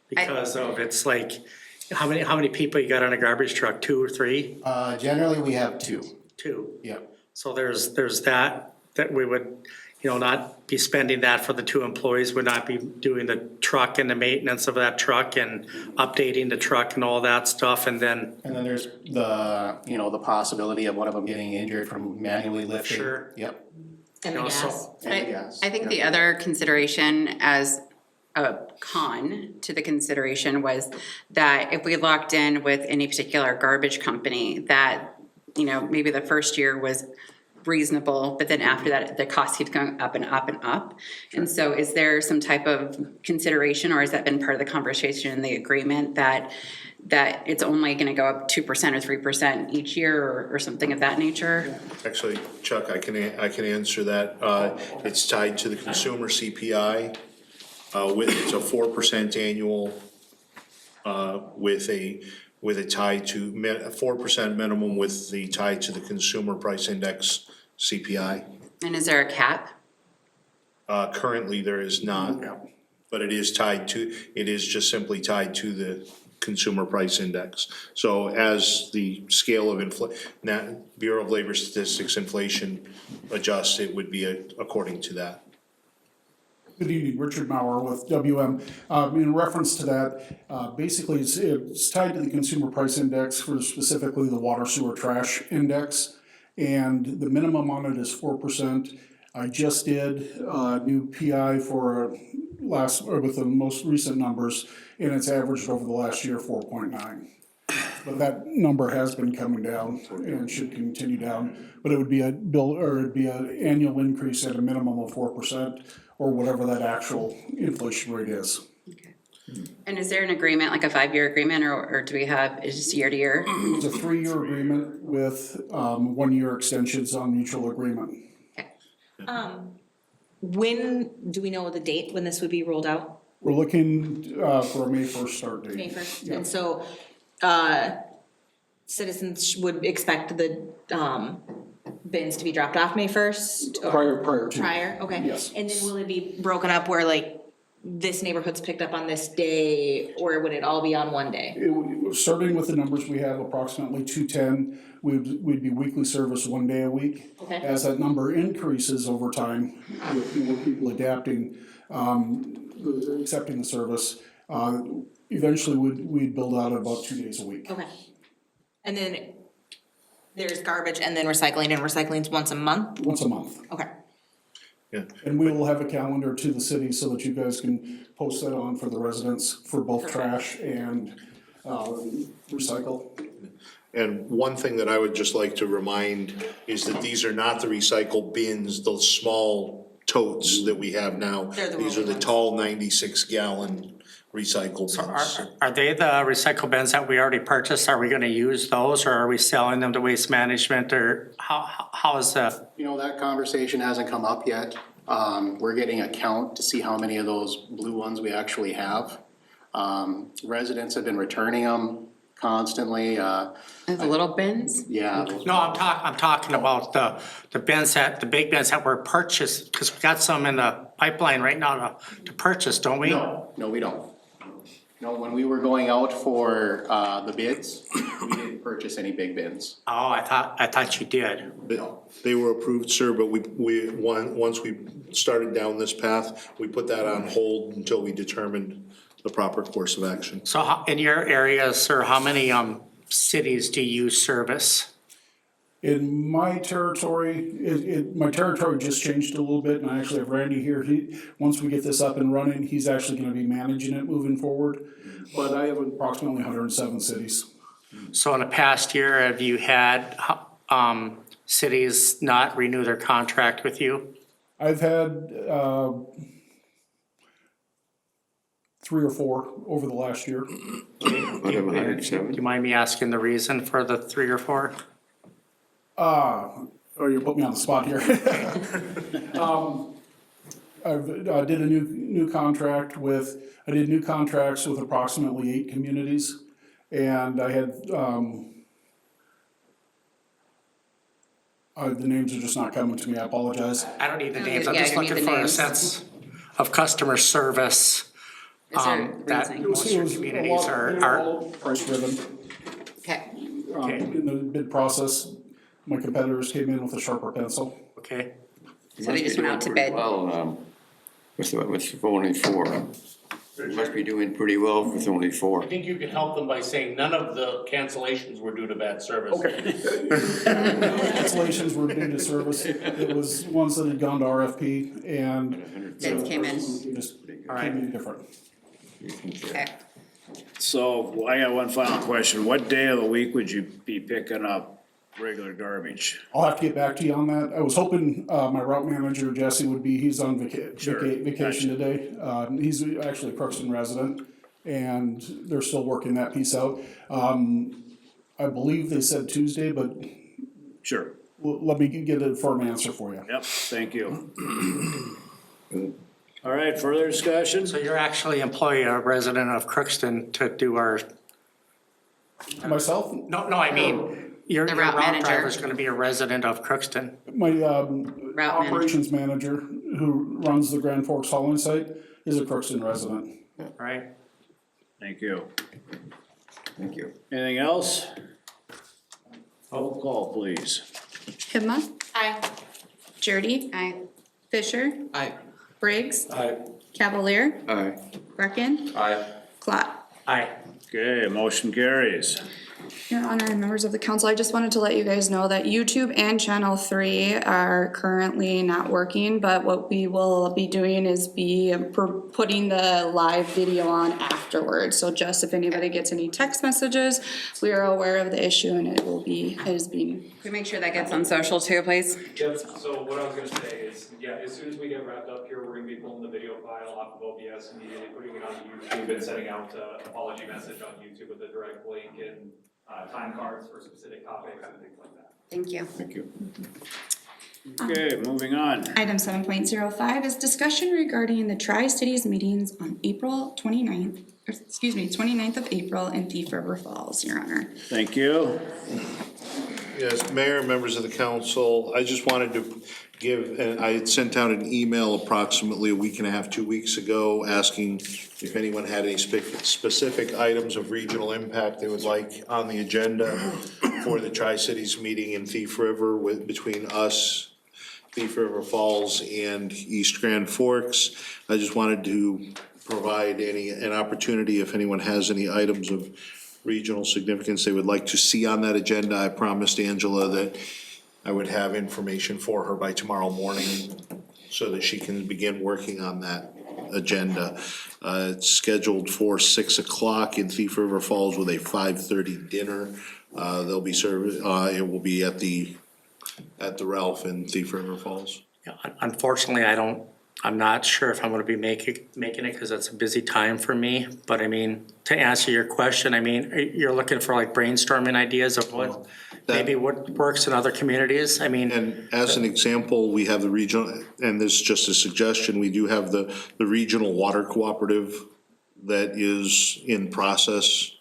Because of, it's like, how many people you got on a garbage truck, 2 or 3? Generally, we have 2, 2. yep. So there's that we would, not be spending that for the 2 employees, would not be doing the truck and the maintenance of that truck and updating the truck and all that stuff, and then. And then there's the possibility of one of them getting injured from manually lifting. Sure. Yep. And the You know, so- gas. And the gas, I think yeah. the other consideration as a con to the consideration was that if we locked in with any particular garbage company, that, maybe the first year was reasonable, but then after that, the cost keeps going up and up and up. And so is there some type of consideration, or has that been part of the conversation in the agreement that it's only gonna go up 2% or 3% each year or something of that nature? Actually, Chuck, I can answer that. It's tied to the consumer CPI. It's a 4% annual, with a tie to 4% minimum with the tie to the consumer price index CPI. And is there a cap? Currently, there is not, but it is just simply tied to the consumer price index. So as the scale of Bureau of Labor Statistics inflation adjusts, it would be according to that. Good evening, Richard Mauer with WM. In reference to that, basically it's tied to the consumer price index for specifically the water sewer trash index. And the minimum on it is 4%. I just did a new PI for with the most recent numbers, and it's averaged over the last year 4.9. But that number has been coming down and should continue down. But it would be an annual increase at a minimum of 4%, or whatever that actual inflation rate is. And is there an agreement, like a 5-year agreement, or do we have, is it year to year? It's a 3-year agreement with 1-year extensions on mutual agreement. When, do we know the date when this would be rolled out? We're looking for a May 1st start date. May 1st, Yeah. and so, citizens would expect the, bins to be dropped off May 1st? Prior to. Prior, okay. Yes. And then will it be broken up where like this neighborhood's picked up on this day, or would it all be on one day? Starting with the numbers we have, approximately 210, we'd be weekly service 1 day a week. Okay. As that number increases over time, with more people adapting, accepting the service, eventually we'd build out at about 2 days a week. Okay. And then there's garbage and then recycling, and recycling's once a month? Once a month. Okay. Yeah. And we will have a calendar to the city so that you guys can post that on for the residents for both trash and recycle. And one thing that I would just like to remind is that these are not the recycle bins, those small totes that we have now. They're the These are the rolling tall 96-gallon recycle bins. Are they the recycle bins that we already purchased? Are we gonna use those, or are we selling them to Waste Management, or how is that? You know, that conversation hasn't come up yet. We're getting a count to see how many of those blue ones we actually have. Residents have been returning them constantly, The little bins? yeah. No, I'm talking about the bins the big bins that were purchased, because we got some in the pipeline right now to purchase, don't we? No, we don't. No, when we were going out for, the bids, we didn't purchase any big bins. Oh, I thought you did. They were approved, sir, but once we started down this path, we put that on hold until we determined the proper course of action. So in your area, sir, how many cities do you service? In my territory, my territory just changed a little bit, and I actually have Randy here. Once we get this up and running, he's actually gonna be managing it moving forward. But I have approximately 107 cities. So in the past year, have you had cities not renew their contract with you? I've had 3 or 4 over the last year. Out of 107? Do you mind me asking the reason for the 3 or 4? Or you put me on the spot here. I did a new contract I did new contracts with approximately 8 communities. And I had, the names are just not coming to me, I apologize. I don't need the names, I'm Yeah, just you need looking the for a names. sense of customer service. Is there That reasoning? most of your communities are, Price driven. Okay. In the bid process, my competitors came in with a sharper pencil. okay. So they just went out to bid. Well, with only 4. You must be doing pretty well with only 4. I think you could help them by saying none of the cancellations were due to bad service. Cancellations were due to service. It was ones that had gone to RFP and. Bids came in. Just came in different. Okay. So I got one final question. What day of the week would you be picking up regular garbage? I'll have to get back to you on that. I was hoping, my route manager, Jesse, would be, he's on vacation today. He's actually a Crookston resident, and they're still working that piece out. I believe they said Tuesday, but Sure. let me get a firm answer for you. Yep, thank you. All right, further discussion? So you're actually employing a resident of Crookston to do our, Myself, no, I mean, your The route route manager. driver's gonna be a resident of Crookston. my, Route manager. operations manager, who runs the Grand Forks hauling site, is a Crookston resident. Right? Thank you. Thank you. Anything else? Roll call, please. Hibma. Aye. Jerde. Aye. Fisher. Aye. Briggs. Aye. Cavalier. Aye. Bracken. Aye. Clot. Aye. Okay, motion carries. Your Honor and members of the council, I just wanted to let you guys know that YouTube and Channel 3 are currently not working, but what we will be doing is putting the live video on afterwards. So just if anybody gets any text messages, we are aware of the issue and it is being. Can we make sure that gets on social too, please? Yep, so what I was gonna say is, yeah, as soon as we get wrapped up here, we're gonna be pulling the video file off of OBS immediately, putting it on YouTube and sending out an apology message on YouTube with a direct link and time cards for specific topics and things like that. Thank you. Thank you. Okay, moving on. Item 7.05 is discussion regarding the Tri-Cities meetings on April 29th of April in Thief River Falls, Your Honor. Thank you. Yes, Mayor and members of the council, I just wanted to give, and I had sent out an email approximately a week and a half, 2 weeks ago, asking if anyone had any specific items of regional impact they would like on the agenda for the Tri-Cities meeting in Thief River between us, Thief River Falls, and East Grand Forks. I just wanted to provide an opportunity if anyone has any items of regional significance they would like to see on that agenda. I promised Angela that I would have information for her by tomorrow morning so that she can begin working on that agenda. It's scheduled for 6 o'clock in Thief River Falls with a 5:30 dinner. They'll be served, it will be at the Ralph in Thief River Falls. Yeah, unfortunately, I'm not sure if I'm gonna be making it, cause it's a busy time for me, but I mean, to answer your question, I mean, you're looking for like brainstorming ideas of what, maybe what works in other communities, I mean. And as an example, we have the regional, and this is just a suggestion, we do have the regional water cooperative that is in process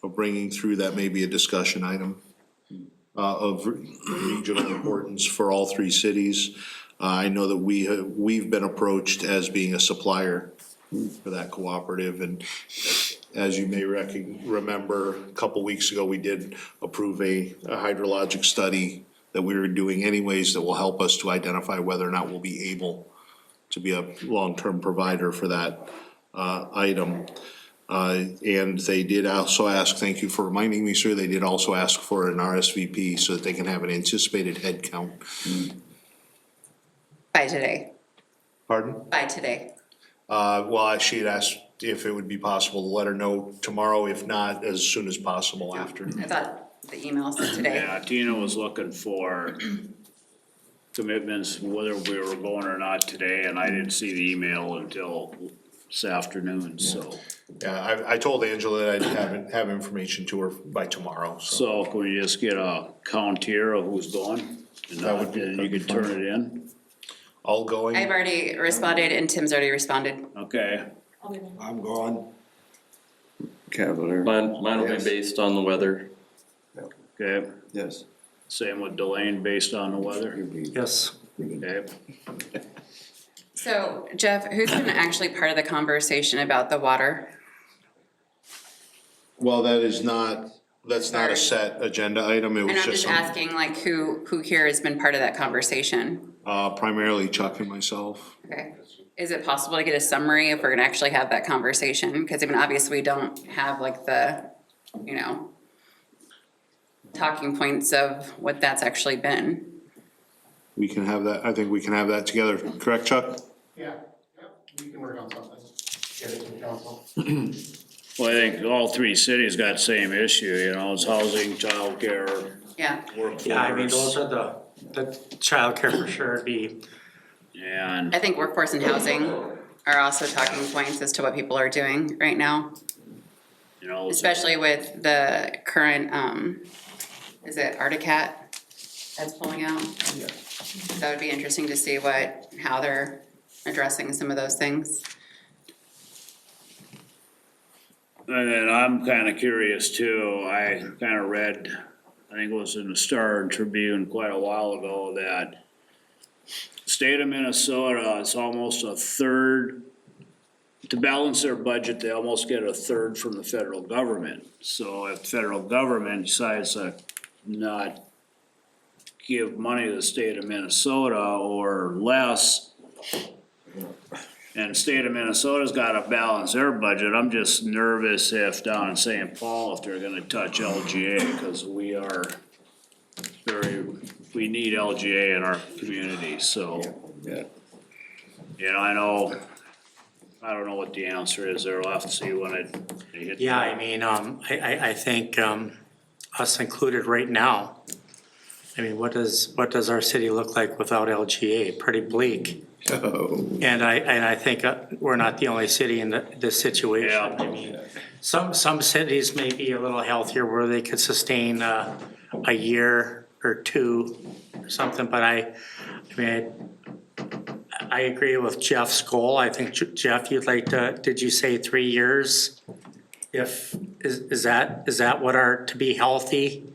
of bringing through, that may be a discussion item of regional importance for all three cities. I know that we've been approached as being a supplier for that cooperative, and as you may remember, a couple weeks ago, we did approve a hydrologic study that we were doing anyways that will help us to identify whether or not we'll be able to be a long-term provider for that item. And they did also ask, thank you for reminding me, sir, they did also ask for an RSVP so that they can have an anticipated head count. By today. Pardon? By today. Well, she had asked if it would be possible to let her know tomorrow, if not, as soon as possible after. I thought the email said today. Yeah, Tina was looking for commitments, whether we were going or not today, and I didn't see the email until this afternoon, so. Yeah, I told Angela that I'd have information to her by tomorrow, so. So can we just get a count here of who's going? And That would be- then you could turn it in? All going? I've already responded and Tim's already responded. Okay, I'm gone. Cavalier. Mine will be Yes. based on the weather. okay. Yes. Same with Delane based on the weather? Yes. Okay. So Jeff, who's been actually part of the conversation about the water? Well, that's not a set agenda item, it And was I'm just just some, asking like who here has been part of that conversation? primarily Chuck and myself. Okay. Is it possible to get a summary if we're gonna actually have that conversation? Cause I mean, obviously we don't have like the, talking points of what that's actually been. We can have that, I think we can have that together, correct, Chuck? Yeah, we can work on something, get it to the council. Well, I think all three cities got the same issue, it's housing, childcare, Yeah. Yeah, I mean, those are the childcare for sure would be, And I think workforce and housing are also talking points as to what people are doing right now, you know, especially with the current, is it Articat that's pulling out? Yeah. That would be interesting to see how they're addressing some of those things. and then I'm kinda curious too, I kinda read, I think it was in the Star Tribune quite a while ago, that state of Minnesota is almost a third, to balance their budget, they almost get a third from the federal government. So if the federal government decides to not give money to the state of Minnesota or less, and the state of Minnesota's gotta balance their budget, I'm just nervous if down in St. Paul, if they're gonna touch LGA, cause we need LGA in our community, so. Yeah. You know, I don't know what the answer is there, we'll have to see when they hit. yeah, I mean, I think, us included right now. I mean, what does our city look like without LGA? Pretty bleak. Oh. And I think we're not the only city in this situation. Yeah. I mean, some cities may be a little healthier where they could sustain a year or two or something, but I agree with Jeff's goal. I think, Jeff, you'd like to, did you say 3 years? Is that what to be healthy?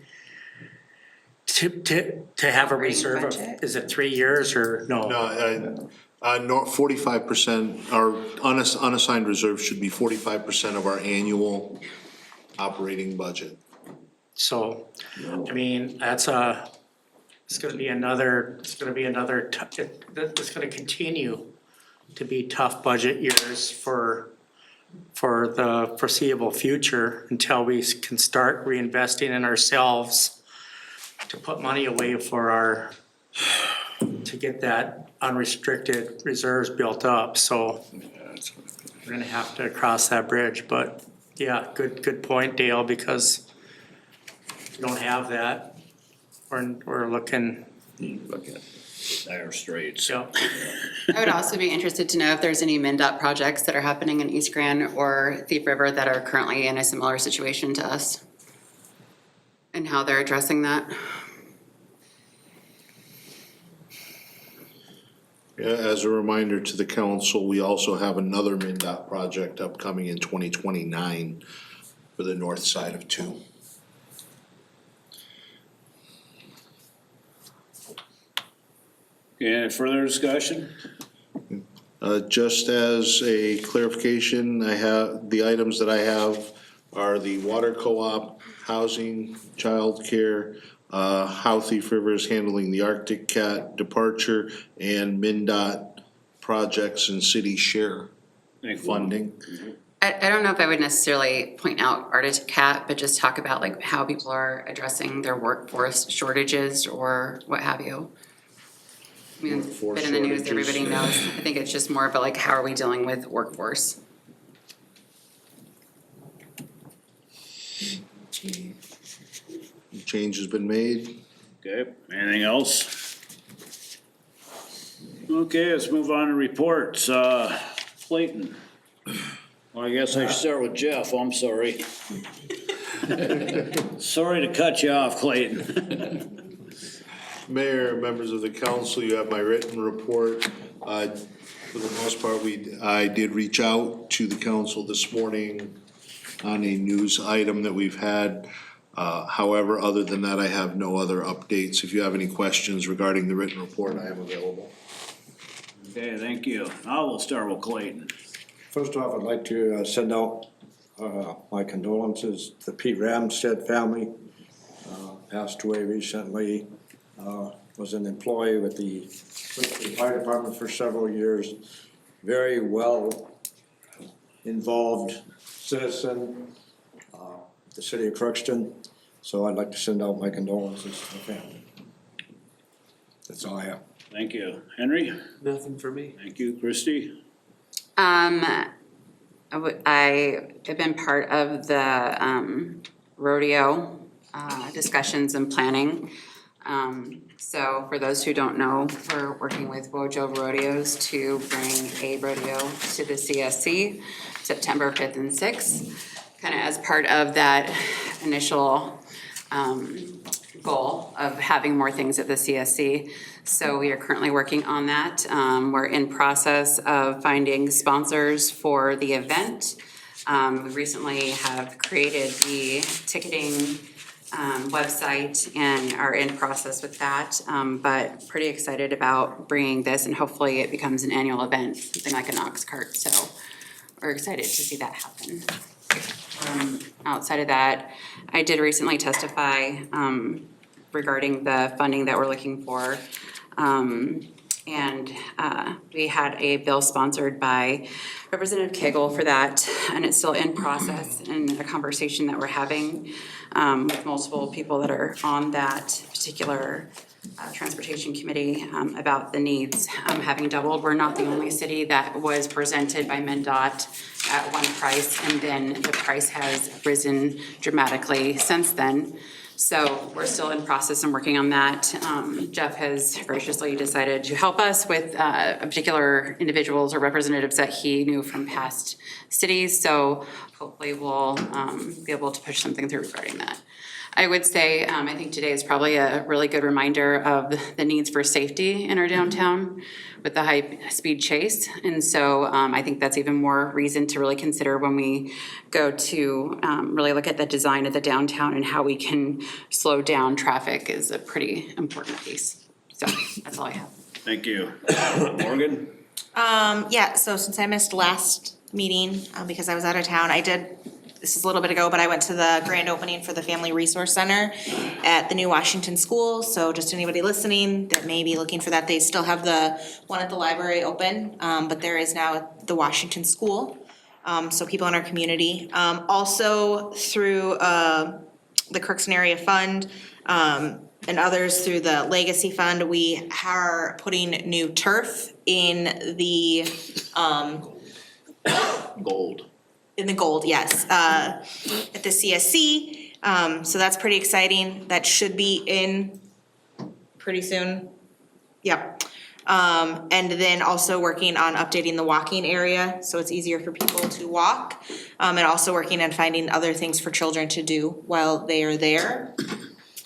To have a reserve of, is it 3 years or no? No, 45%, our unassigned reserve should be 45% of our annual operating budget. So, I mean, it's gonna be another, it's gonna continue to be tough budget years for the foreseeable future until we can start reinvesting in ourselves to put money away to get that unrestricted reserves built up, so we're gonna have to cross that bridge, but yeah, good point, Dale, because we don't have that. We're looking, Dire straits. yeah. I would also be interested to know if there's any MnDOT projects that are happening in East Grand or Thief River that are currently in a similar situation to us, and how they're addressing that. Yeah, as a reminder to the council, we also have another MnDOT project upcoming in 2029 for the north side of 2. Any further discussion? Just as a clarification, the items that I have are the water co-op, housing, childcare, how Thief River is handling the Arctic Cat departure, and MnDOT projects and city share funding. I don't know if I would necessarily point out Arctic, but just talk about like how people are addressing their workforce shortages or what have you. I mean, it's been in the news, everybody knows. I think it's just more about like, how are we dealing with workforce? Change has been made. Okay, anything else? Okay, let's move on to reports. Clayton. Well, I guess I should start with Jeff, I'm sorry. Sorry to cut you off, Clayton. Mayor, members of the council, you have my written report. For the most part, I did reach out to the council this morning on a news item that we've had. However, other than that, I have no other updates. If you have any questions regarding the written report, I am available. Okay, thank you. Now we'll start with Clayton. First off, I'd like to send out my condolences to the Pete Ramstead family. Passed away recently. Was an employee with the fire department for several years. Very well involved citizen, the city of Crookston. So I'd like to send out my condolences to the family. That's all I have. Thank you. Henry? Nothing for me. Thank you. Christie? I have been part of the rodeo discussions and planning. So for those who don't know, we're working with Wojo Rodeos to bring a rodeo to the CSC, September 5th and 6th, kind of as part of that initial goal of having more things at the CSC. So we are currently working on that. We're in process of finding sponsors for the event. We recently have created the ticketing website and are in process with that. But pretty excited about bringing this, and hopefully it becomes an annual event, something like an ox cart. So we're excited to see that happen. Outside of that, I did recently testify regarding the funding that we're looking for. And we had a bill sponsored by Representative Cagle for that, and it's still in process and a conversation that we're having with multiple people that are on that particular transportation committee about the needs having doubled. We're not the only city that was presented by MnDOT at one price, and then the price has risen dramatically since then. So we're still in process and working on that. Jeff has graciously decided to help us with particular individuals or representatives that he knew from past cities. So hopefully we'll be able to push something through regarding that. I would say, I think today is probably a really good reminder of the needs for safety in our downtown with the high-speed chase. And so I think that's even more reason to really consider when we go to really look at the design of the downtown and how we can slow down traffic is a pretty important piece. So that's all I have. Thank you. Morgan? Yeah, so since I missed last meeting, because I was out of town, this is a little bit ago, but I went to the grand opening for the Family Resource Center at the new Washington School. So just anybody listening that may be looking for that, they still have the one at the library open, but there is now at the Washington School. So people in our community. Also through the Crookston Area Fund and others through the Legacy Fund, we are putting new turf in the Gold. in the gold, yes, at the CSC. So that's pretty exciting. That should be in pretty soon. Yep. And then also working on updating the walking area, so it's easier for people to walk. And also working on finding other things for children to do while they are there.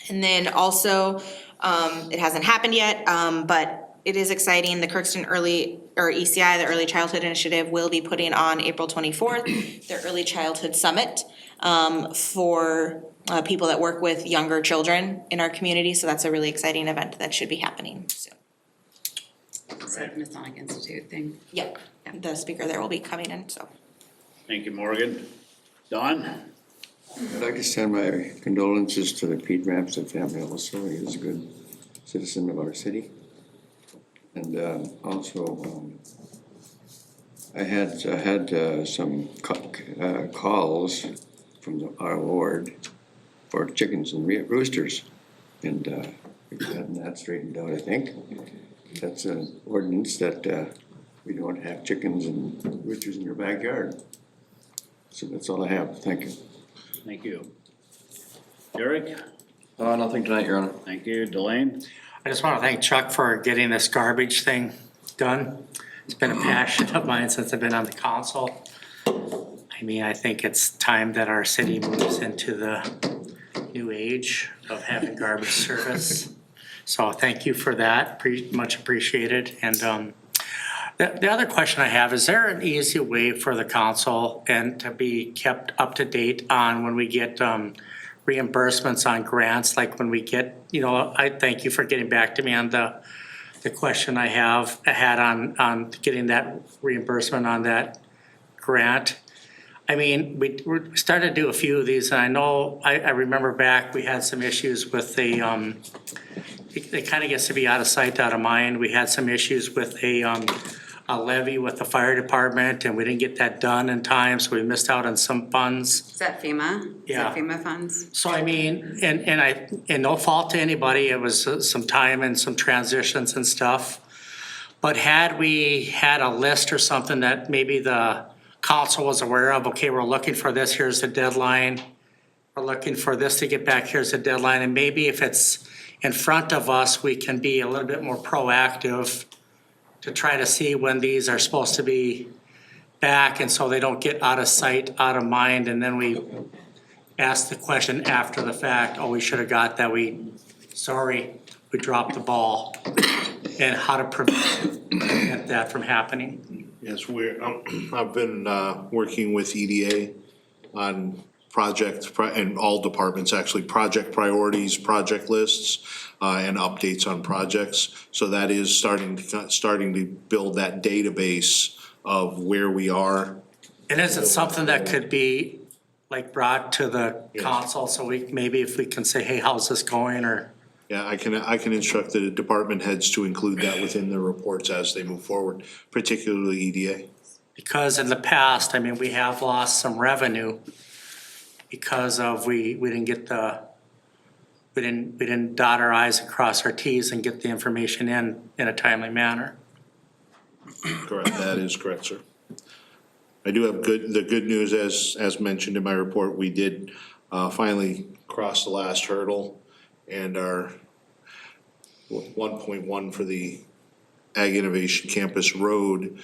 And then also, it hasn't happened yet, but it is exciting. The Crookston ECI, the Early Childhood Initiative, will be putting on April 24th, their Early Childhood Summit for people that work with younger children in our community. So that's a really exciting event that should be happening soon. Is that the Masonic Institute thing? Yep, the speaker there will be coming in, so. Thank you, Morgan. Don? I'd like to send my condolences to the Pete Ramsden family also. He was a good citizen of our city. And also, I had some calls from our ward for chickens and roosters. And we've gotten that straightened out, I think. That's an ordinance that we don't have chickens and roosters in your backyard. So that's all I have. Thank you. Thank you. Derek? Nothing tonight, Your Honor. Thank you. Delane? I just want to thank Chuck for getting this garbage thing done. It's been a passion of mine since I've been on the council. I mean, I think it's time that our city moves into the new age of having garbage service. So thank you for that, much appreciated. And the other question I have, is there an easy way for the council and to be kept up to date on when we get reimbursements on grants, like when we get, I thank you for getting back to me on the question I had on getting that reimbursement on that grant. I mean, we started to do a few of these, and I know, I remember back, we had some issues with the, it kind of gets to be out of sight, out of mind. We had some issues with a levy with the fire department, and we didn't get that done in time, so we missed out on some funds. Is that FEMA? Yeah. Is that FEMA funds? So I mean, and no fault to anybody, it was some time and some transitions and stuff. But had we had a list or something that maybe the council was aware of, okay, we're looking for this, here's the deadline, we're looking for this to get back here as a deadline, and maybe if it's in front of us, we can be a little bit more proactive to try to see when these are supposed to be back, and so they don't get out of sight, out of mind, and then we ask the question after the fact, oh, we should have got that, we dropped the ball, and how to prevent that from happening. Yes, I've been working with EDA on and all departments actually, project priorities, project lists, and updates on projects. So that is starting to build that database of where we are. And is it something that could be like brought to the council, so maybe if we can say, hey, how's this going, or? Yeah, I can instruct the department heads to include that within their reports as they move forward, particularly EDA. Because in the past, I mean, we have lost some revenue because of we didn't get we didn't dot our i's and cross our t's and get the information in a timely manner. Correct, that is correct, sir. I do have the good news, as mentioned in my report, we did finally cross the last hurdle, and our 1.1 for the Ag Innovation Campus Road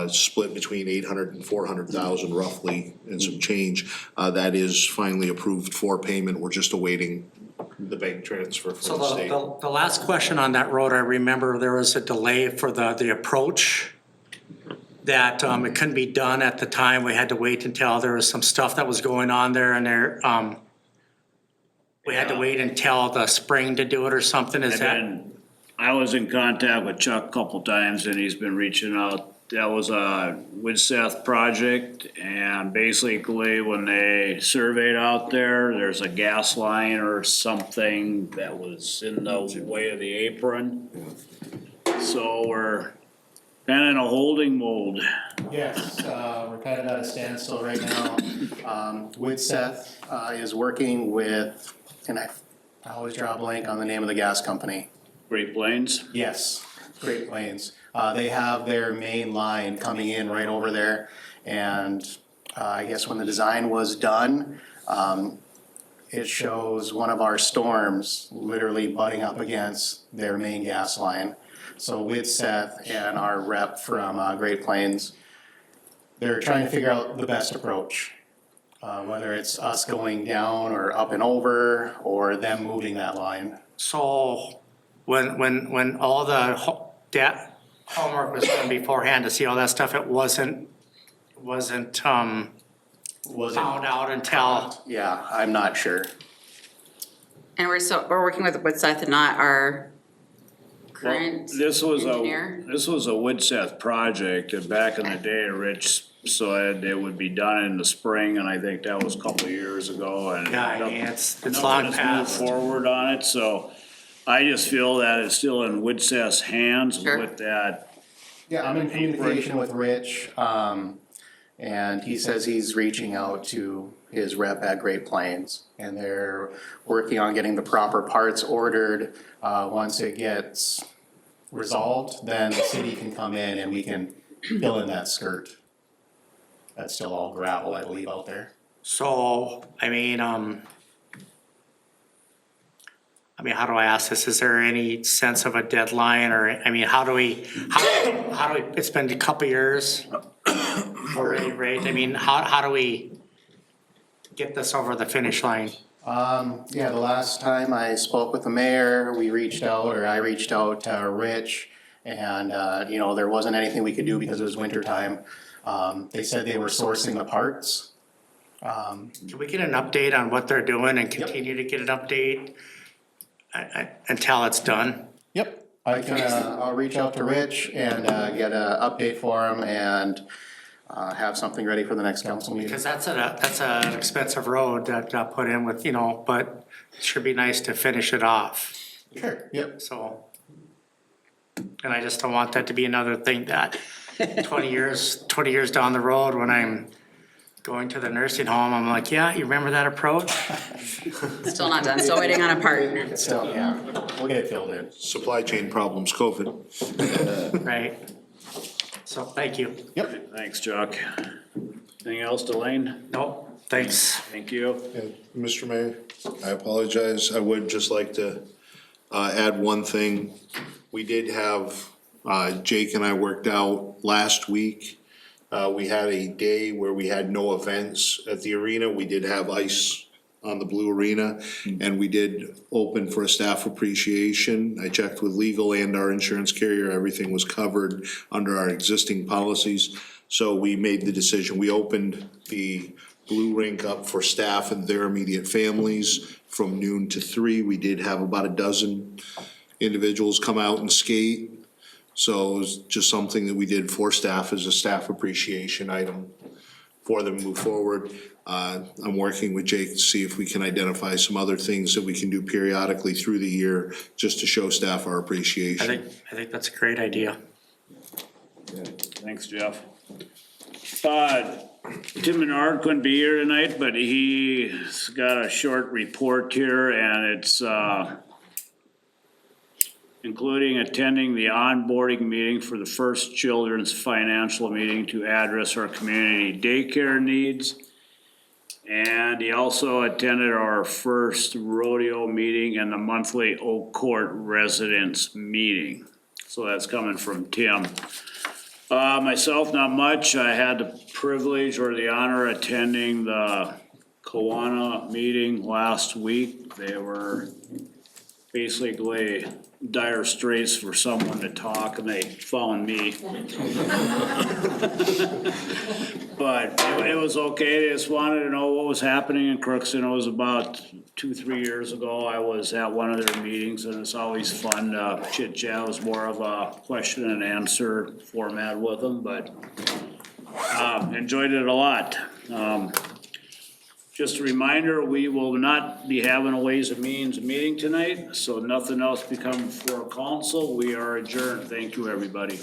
split between 800 and 400,000 roughly and some change. That is finally approved for payment. We're just awaiting the bank transfer from the state. So the last question on that road, I remember there was a delay for the approach, that it couldn't be done at the time. We had to wait until there was some stuff that was going on there, and we had to wait until the spring to do it or something. I was in contact with Chuck a couple times, and he's been reaching out. That was a Widseth project, and basically when they surveyed out there, there's a gas line or something that was in the way of the apron. So we're kind of in a holding mode. Yes, we're kind of at a standstill right now. Widseth is working with, and I always draw a blank on the name of the gas company. Great Plains? Yes, Great Plains. They have their main line coming in right over there, and I guess when the design was done, it shows one of our storms literally butting up against their main gas line. So Widseth and our rep from Great Plains, they're trying to figure out the best approach. Whether it's us going down or up and over, or them moving that line. So when all the homework was done beforehand to see all that stuff, it wasn't found out until. Yeah, I'm not sure. And we're working with Widseth and not our current This was engineer? a Widseth project, and back in the day, Rich said it would be done in the spring, and I think that was a couple of years ago, and Yeah, I mean, it's nothing long has past. moved forward on it, so I just feel that it's still in Widseth's hands Sure. with that. Yeah, I'm in communication with Rich, and he says he's reaching out to his rep at Great Plains. And they're working on getting the proper parts ordered. Once it gets resolved, then the city can come in and we can fill in that skirt. That's still all gravel, I believe, out there. So, I mean, how do I ask this? Is there any sense of a deadline, or, I mean, how do we, it's been a couple years already, right? I mean, how do we get this over the finish line? Yeah, the last time I spoke with the mayor, I reached out to Rich, and, there wasn't anything we could do because it was winter time. They said they were sourcing the parts. Can we get an update on what they're doing and continue to get an update until it's done? Yep. I'll reach out to Rich and get an update for him and have something ready for the next council meeting. Because that's an expensive road that got put in with, but it should be nice to finish it off. Sure, yep. So, and I just don't want that to be another thing that 20 years down the road when I'm going to the nursing home, I'm like, yeah, you remember that approach? Still not done, still waiting on a part. Still, yeah, we'll get it filled in. Supply chain problems, COVID. Right. So, thank you. Yep. Thanks, Chuck. Anything else, Delane? Nope. Thanks. Thank you. And Mr. Mayor, I apologize. I would just like to add one thing. We did have, Jake and I worked out last week. We had a day where we had no events at the arena. We did have ice on the Blue Arena, and we did open for a staff appreciation. I checked with legal and our insurance carrier. Everything was covered under our existing policies. So we made the decision. We opened the Blue Rink up for staff and their immediate families from noon to 3. We did have about a dozen individuals come out and skate. So it was just something that we did for staff as a staff appreciation item for them to move forward. I'm working with Jake to see if we can identify some other things that we can do periodically through the year just to show staff our appreciation. I think that's a great idea. Thanks, Jeff. Tim Menard couldn't be here tonight, but he's got a short report here, and it's, including attending the onboarding meeting for the First Children's Financial Meeting to address our community daycare needs. And he also attended our first rodeo meeting and the monthly Oak Court residents meeting. So that's coming from Tim. Myself, not much. I had the privilege or the honor attending the Kiwanis meeting last week. They were basically dire straits for someone to talk, and they found me. But it was okay. They just wanted to know what was happening in Crookston. It was about 2-3 years ago. I was at one of their meetings, and it's always fun to chit chat. It was more of a question and answer format with them, but enjoyed it a lot. Just a reminder, we will not be having a Ways and Means meeting tonight, so nothing else becomes before council. We are adjourned. Thank you, everybody.